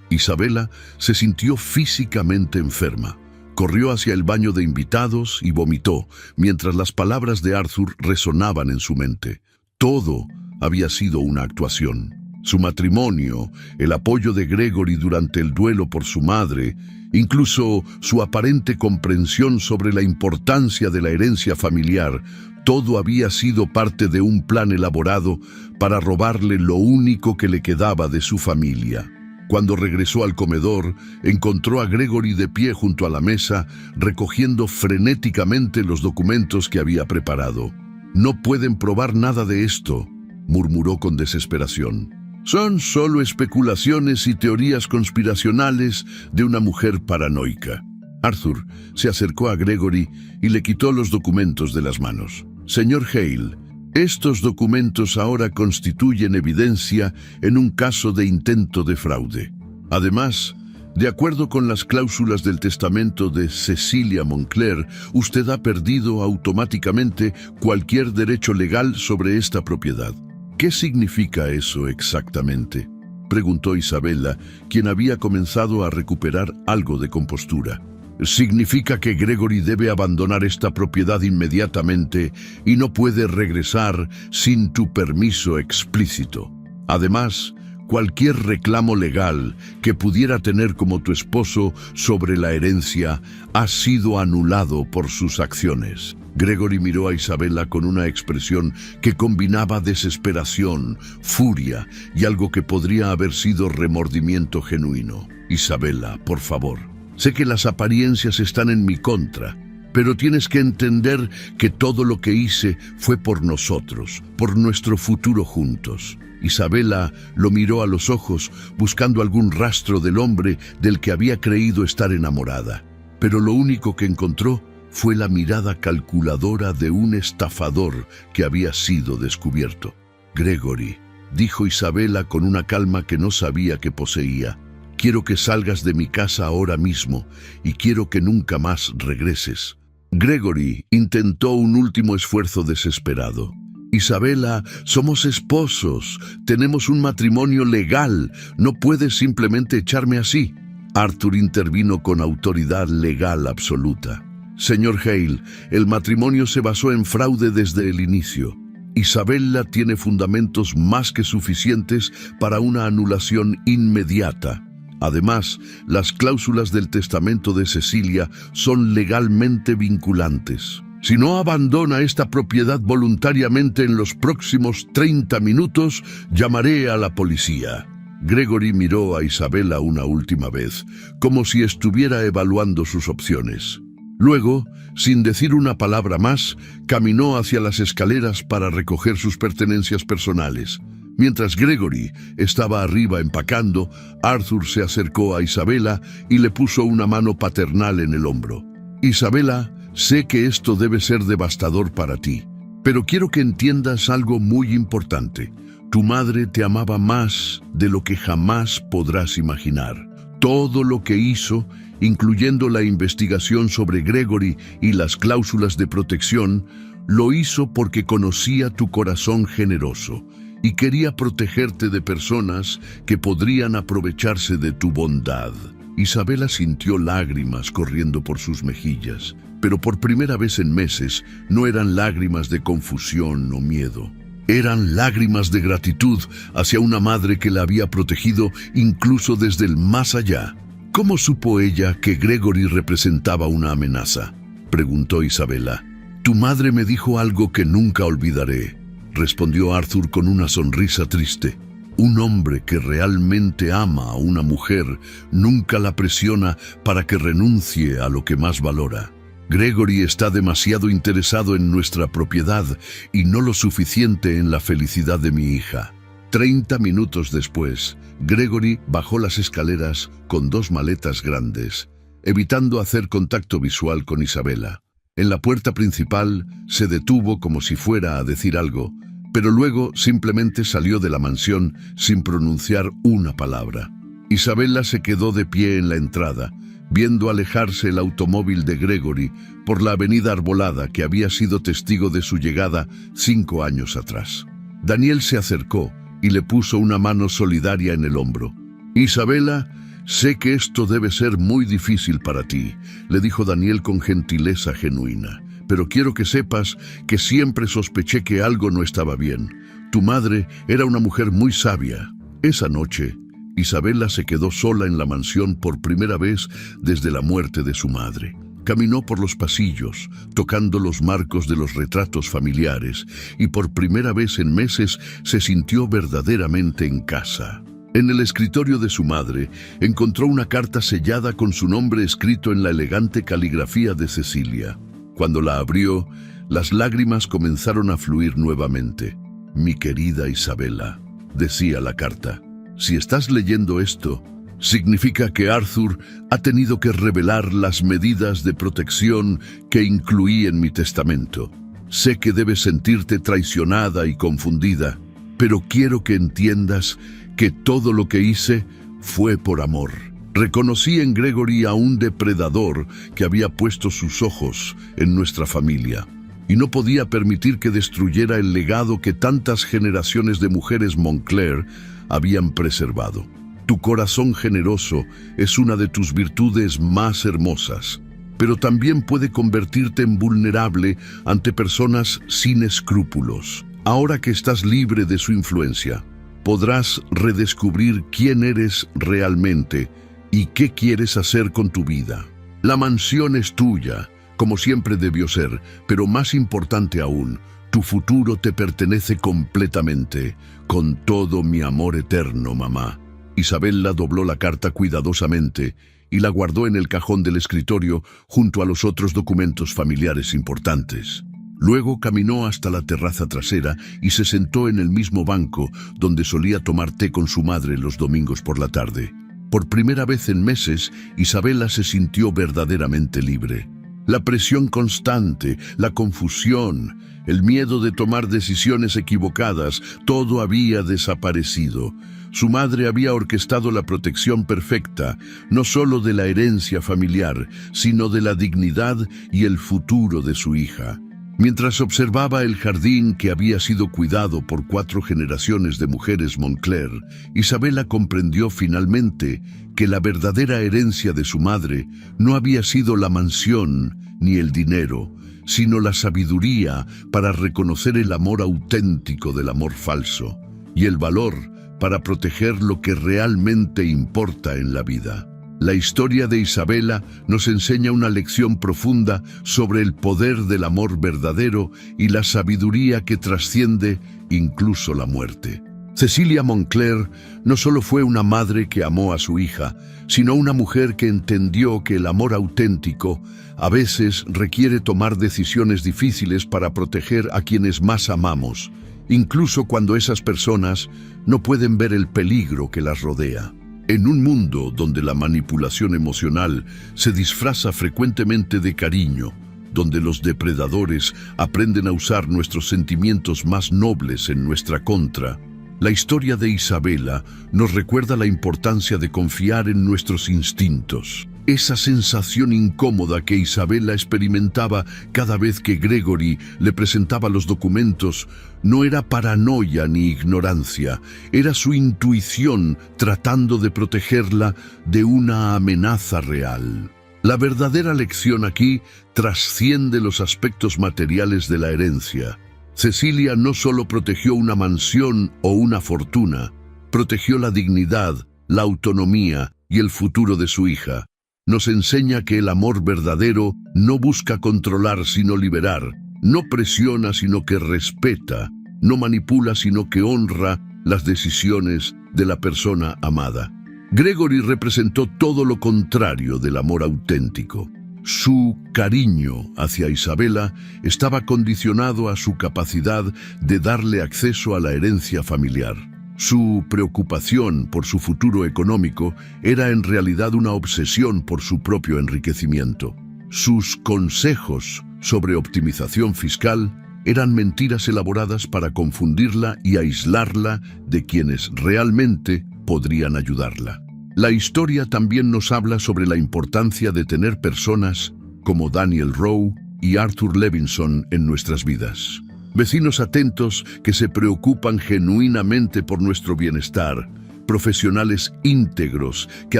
Isabela se sintió físicamente enferma. Corrió hacia el baño de invitados y vomitó, mientras las palabras de Arthur resonaban en su mente. Todo había sido una actuación. Su matrimonio, el apoyo de Gregory durante el duelo por su madre, incluso su aparente comprensión sobre la importancia de la herencia familiar, todo había sido parte de un plan elaborado para robarle lo único que le quedaba de su familia. Cuando regresó al comedor, encontró a Gregory de pie junto a la mesa, recogiendo frenéticamente los documentos que había preparado. «No pueden probar nada de esto», murmuró con desesperación. «Son solo especulaciones y teorías conspiracionales de una mujer paranoica». Arthur se acercó a Gregory y le quitó los documentos de las manos. «Señor Hale, estos documentos ahora constituyen evidencia en un caso de intento de fraude. Además, de acuerdo con las cláusulas del testamento de Cecilia Moncler, usted ha perdido automáticamente cualquier derecho legal sobre esta propiedad». «¿Qué significa eso exactamente?», preguntó Isabela, quien había comenzado a recuperar algo de compostura. «Significa que Gregory debe abandonar esta propiedad inmediatamente y no puede regresar sin tu permiso explícito. Además, cualquier reclamo legal que pudiera tener como tu esposo sobre la herencia ha sido anulado por sus acciones». Gregory miró a Isabela con una expresión que combinaba desesperación, furia y algo que podría haber sido remordimiento genuino. Isabela, por favor, sé que las apariencias están en mi contra, pero tienes que entender que todo lo que hice fue por nosotros, por nuestro futuro juntos. Isabela lo miró a los ojos, buscando algún rastro del hombre del que había creído estar enamorada. Pero lo único que encontró fue la mirada calculadora de un estafador que había sido descubierto. Gregory, dijo Isabela con una calma que no sabía que poseía, quiero que salgas de mi casa ahora mismo y quiero que nunca más regreses. Gregory intentó un último esfuerzo desesperado. Isabela, somos esposos, tenemos un matrimonio legal, no puedes simplemente echarme así. Arthur intervino con autoridad legal absoluta. Señor Hale, el matrimonio se basó en fraude desde el inicio. Isabela tiene fundamentos más que suficientes para una anulación inmediata. Además, las cláusulas del testamento de Cecilia son legalmente vinculantes. Si no abandona esta propiedad voluntariamente en los próximos 30 minutos, llamaré a la policía. Gregory miró a Isabela una última vez, como si estuviera evaluando sus opciones. Luego, sin decir una palabra más, caminó hacia las escaleras para recoger sus pertenencias personales. Mientras Gregory estaba arriba empacando, Arthur se acercó a Isabela y le puso una mano paternal en el hombro. Isabela, sé que esto debe ser devastador para ti, pero quiero que entiendas algo muy importante. Tu madre te amaba más de lo que jamás podrás imaginar. Todo lo que hizo, incluyendo la investigación sobre Gregory y las cláusulas de protección, lo hizo porque conocía tu corazón generoso y quería protegerte de personas que podrían aprovecharse de tu bondad. Isabela sintió lágrimas corriendo por sus mejillas, pero por primera vez en meses no eran lágrimas de confusión o miedo. Eran lágrimas de gratitud hacia una madre que la había protegido incluso desde el más allá. ¿Cómo supo ella que Gregory representaba una amenaza?, preguntó Isabela. Tu madre me dijo algo que nunca olvidaré, respondió Arthur con una sonrisa triste. Un hombre que realmente ama a una mujer nunca la presiona para que renuncie a lo que más valora. Gregory está demasiado interesado en nuestra propiedad y no lo suficiente en la felicidad de mi hija. 30 minutos después, Gregory bajó las escaleras con 2 maletas grandes, evitando hacer contacto visual con Isabela. En la puerta principal se detuvo como si fuera a decir algo, pero luego simplemente salió de la mansión sin pronunciar una palabra. Isabela se quedó de pie en la entrada, viendo alejarse el automóvil de Gregory por la avenida arbolada que había sido testigo de su llegada 5 años atrás. Daniel se acercó y le puso una mano solidaria en el hombro. Isabela, sé que esto debe ser muy difícil para ti, le dijo Daniel con gentileza genuina, pero quiero que sepas que siempre sospeché que algo no estaba bien. Tu madre era una mujer muy sabia. Esa noche, Isabela se quedó sola en la mansión por primera vez desde la muerte de su madre. Caminó por los pasillos, tocando los marcos de los retratos familiares, y por primera vez en meses se sintió verdaderamente en casa. En el escritorio de su madre, encontró una carta sellada con su nombre escrito en la elegante caligrafía de Cecilia. Cuando la abrió, las lágrimas comenzaron a fluir nuevamente. Mi querida Isabela, decía la carta, si estás leyendo esto, significa que Arthur ha tenido que revelar las medidas de protección que incluí en mi testamento. Sé que debes sentirte traicionada y confundida, pero quiero que entiendas que todo lo que hice fue por amor. Reconocí en Gregory a un depredador que había puesto sus ojos en nuestra familia, y no podía permitir que destruyera el legado que tantas generaciones de mujeres Montclair habían preservado. Tu corazón generoso es una de tus virtudes más hermosas, pero también puede convertirte en vulnerable ante personas sin escrúpulos. Ahora que estás libre de su influencia, podrás redescubrir quién eres realmente y qué quieres hacer con tu vida. La mansión es tuya, como siempre debió ser, pero más importante aún, tu futuro te pertenece completamente. Con todo mi amor eterno, mamá. Isabela dobló la carta cuidadosamente y la guardó en el cajón del escritorio junto a los otros documentos familiares importantes. Luego caminó hasta la terraza trasera y se sentó en el mismo banco donde solía tomar té con su madre los domingos por la tarde. Por primera vez en meses, Isabela se sintió verdaderamente libre. La presión constante, la confusión, el miedo de tomar decisiones equivocadas, todo había desaparecido. Su madre había orquestado la protección perfecta, no solo de la herencia familiar, sino de la dignidad y el futuro de su hija. Mientras observaba el jardín que había sido cuidado por 4 generaciones de mujeres Moncler, Isabela comprendió finalmente que la verdadera herencia de su madre no había sido la mansión ni el dinero, sino la sabiduría para reconocer el amor auténtico del amor falso y el valor para proteger lo que realmente importa en la vida. La historia de Isabela nos enseña una lección profunda sobre el poder del amor verdadero y la sabiduría que trasciende incluso la muerte. Cecilia Moncler no solo fue una madre que amó a su hija, sino una mujer que entendió que el amor auténtico a veces requiere tomar decisiones difíciles para proteger a quienes más amamos, incluso cuando esas personas no pueden ver el peligro que las rodea. En un mundo donde la manipulación emocional se disfraza frecuentemente de cariño, donde los depredadores aprenden a usar nuestros sentimientos más nobles en nuestra contra, la historia de Isabela nos recuerda la importancia de confiar en nuestros instintos. Esa sensación incómoda que Isabela experimentaba cada vez que Gregory le presentaba los documentos no era paranoia ni ignorancia, era su intuición tratando de protegerla de una amenaza real. La verdadera lección aquí trasciende los aspectos materiales de la herencia. Cecilia no solo protegió una mansión o una fortuna, protegió la dignidad, la autonomía y el futuro de su hija. Nos enseña que el amor verdadero no busca controlar sino liberar, no presiona sino que respeta, no manipula sino que honra las decisiones de la persona amada. Gregory representó todo lo contrario del amor auténtico. Su cariño hacia Isabela estaba condicionado a su capacidad de darle acceso a la herencia familiar. Su preocupación por su futuro económico era en realidad una obsesión por su propio enriquecimiento. Sus consejos sobre optimización fiscal eran mentiras elaboradas para confundirla y aislarla de quienes realmente podrían ayudarla. La historia también nos habla sobre la importancia de tener personas como Daniel Rowe y Arthur Levinson en nuestras vidas. Vecinos atentos que se preocupan genuinamente por nuestro bienestar, profesionales íntegros que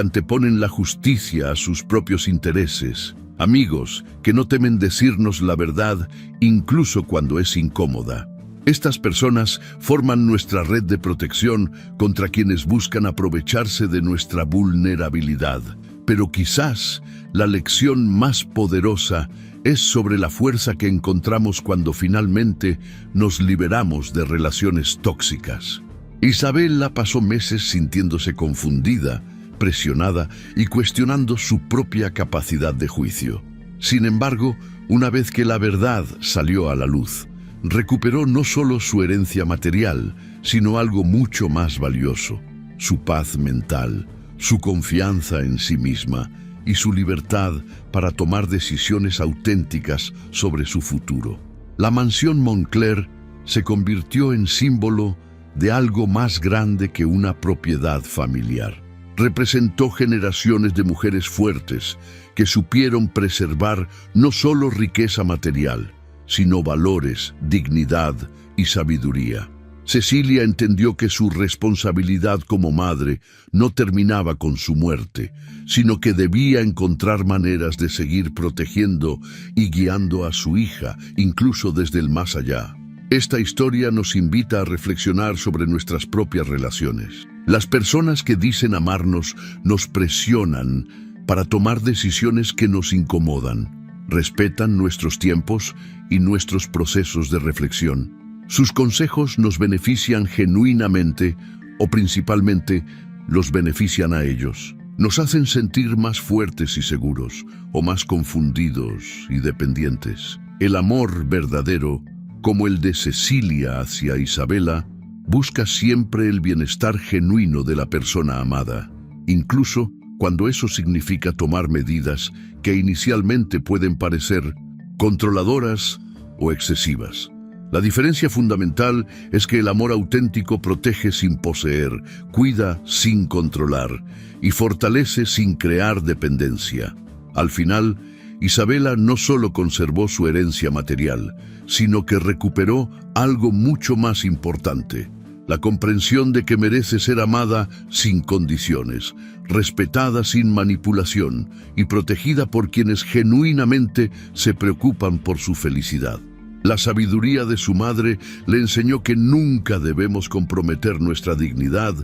anteponen la justicia a sus propios intereses, amigos que no temen decirnos la verdad incluso cuando es incómoda. Estas personas forman nuestra red de protección contra quienes buscan aprovecharse de nuestra vulnerabilidad. Pero quizás la lección más poderosa es sobre la fuerza que encontramos cuando finalmente nos liberamos de relaciones tóxicas. Isabela pasó meses sintiéndose confundida, presionada y cuestionando su propia capacidad de juicio. Sin embargo, una vez que la verdad salió a la luz, recuperó no solo su herencia material, sino algo mucho más valioso: su paz mental, su confianza en sí misma y su libertad para tomar decisiones auténticas sobre su futuro. La mansión Moncler se convirtió en símbolo de algo más grande que una propiedad familiar. Representó generaciones de mujeres fuertes que supieron preservar no solo riqueza material, sino valores, dignidad y sabiduría. Cecilia entendió que su responsabilidad como madre no terminaba con su muerte, sino que debía encontrar maneras de seguir protegiendo y guiando a su hija, incluso desde el más allá. Esta historia nos invita a reflexionar sobre nuestras propias relaciones. Las personas que dicen amarnos nos presionan para tomar decisiones que nos incomodan. respetan nuestros tiempos y nuestros procesos de reflexión. Sus consejos nos benefician genuinamente o principalmente los benefician a ellos. Nos hacen sentir más fuertes y seguros o más confundidos y dependientes. El amor verdadero, como el de Cecilia hacia Isabela, busca siempre el bienestar genuino de la persona amada, incluso cuando eso significa tomar medidas que inicialmente pueden parecer controladoras o excesivas. La diferencia fundamental es que el amor auténtico protege sin poseer, cuida sin controlar y fortalece sin crear dependencia. Al final, Isabela no solo conservó su herencia material, sino que recuperó algo mucho más importante: la comprensión de que merece ser amada sin condiciones, respetada sin manipulación y protegida por quienes genuinamente se preocupan por su felicidad. La sabiduría de su madre le enseñó que nunca debemos comprometer nuestra dignidad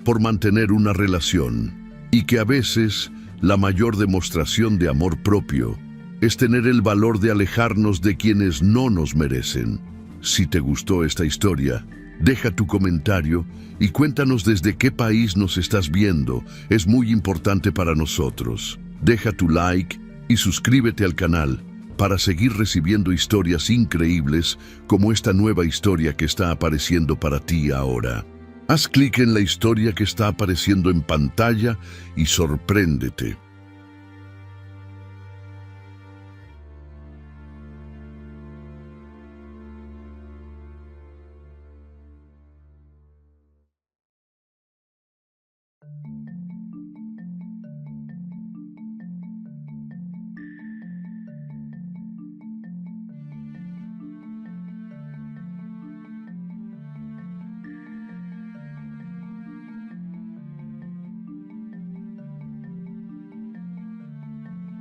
por mantener una relación y que a veces la mayor demostración de amor propio es tener el valor de alejarnos de quienes no nos merecen. Si te gustó esta historia, deja tu comentario y cuéntanos desde qué país nos estás viendo. Es muy importante para nosotros. Deja tu like y suscríbete al canal para seguir recibiendo historias increíbles como esta nueva historia que está apareciendo para ti ahora. Haz clic en la historia que está apareciendo en pantalla y sorpréndete.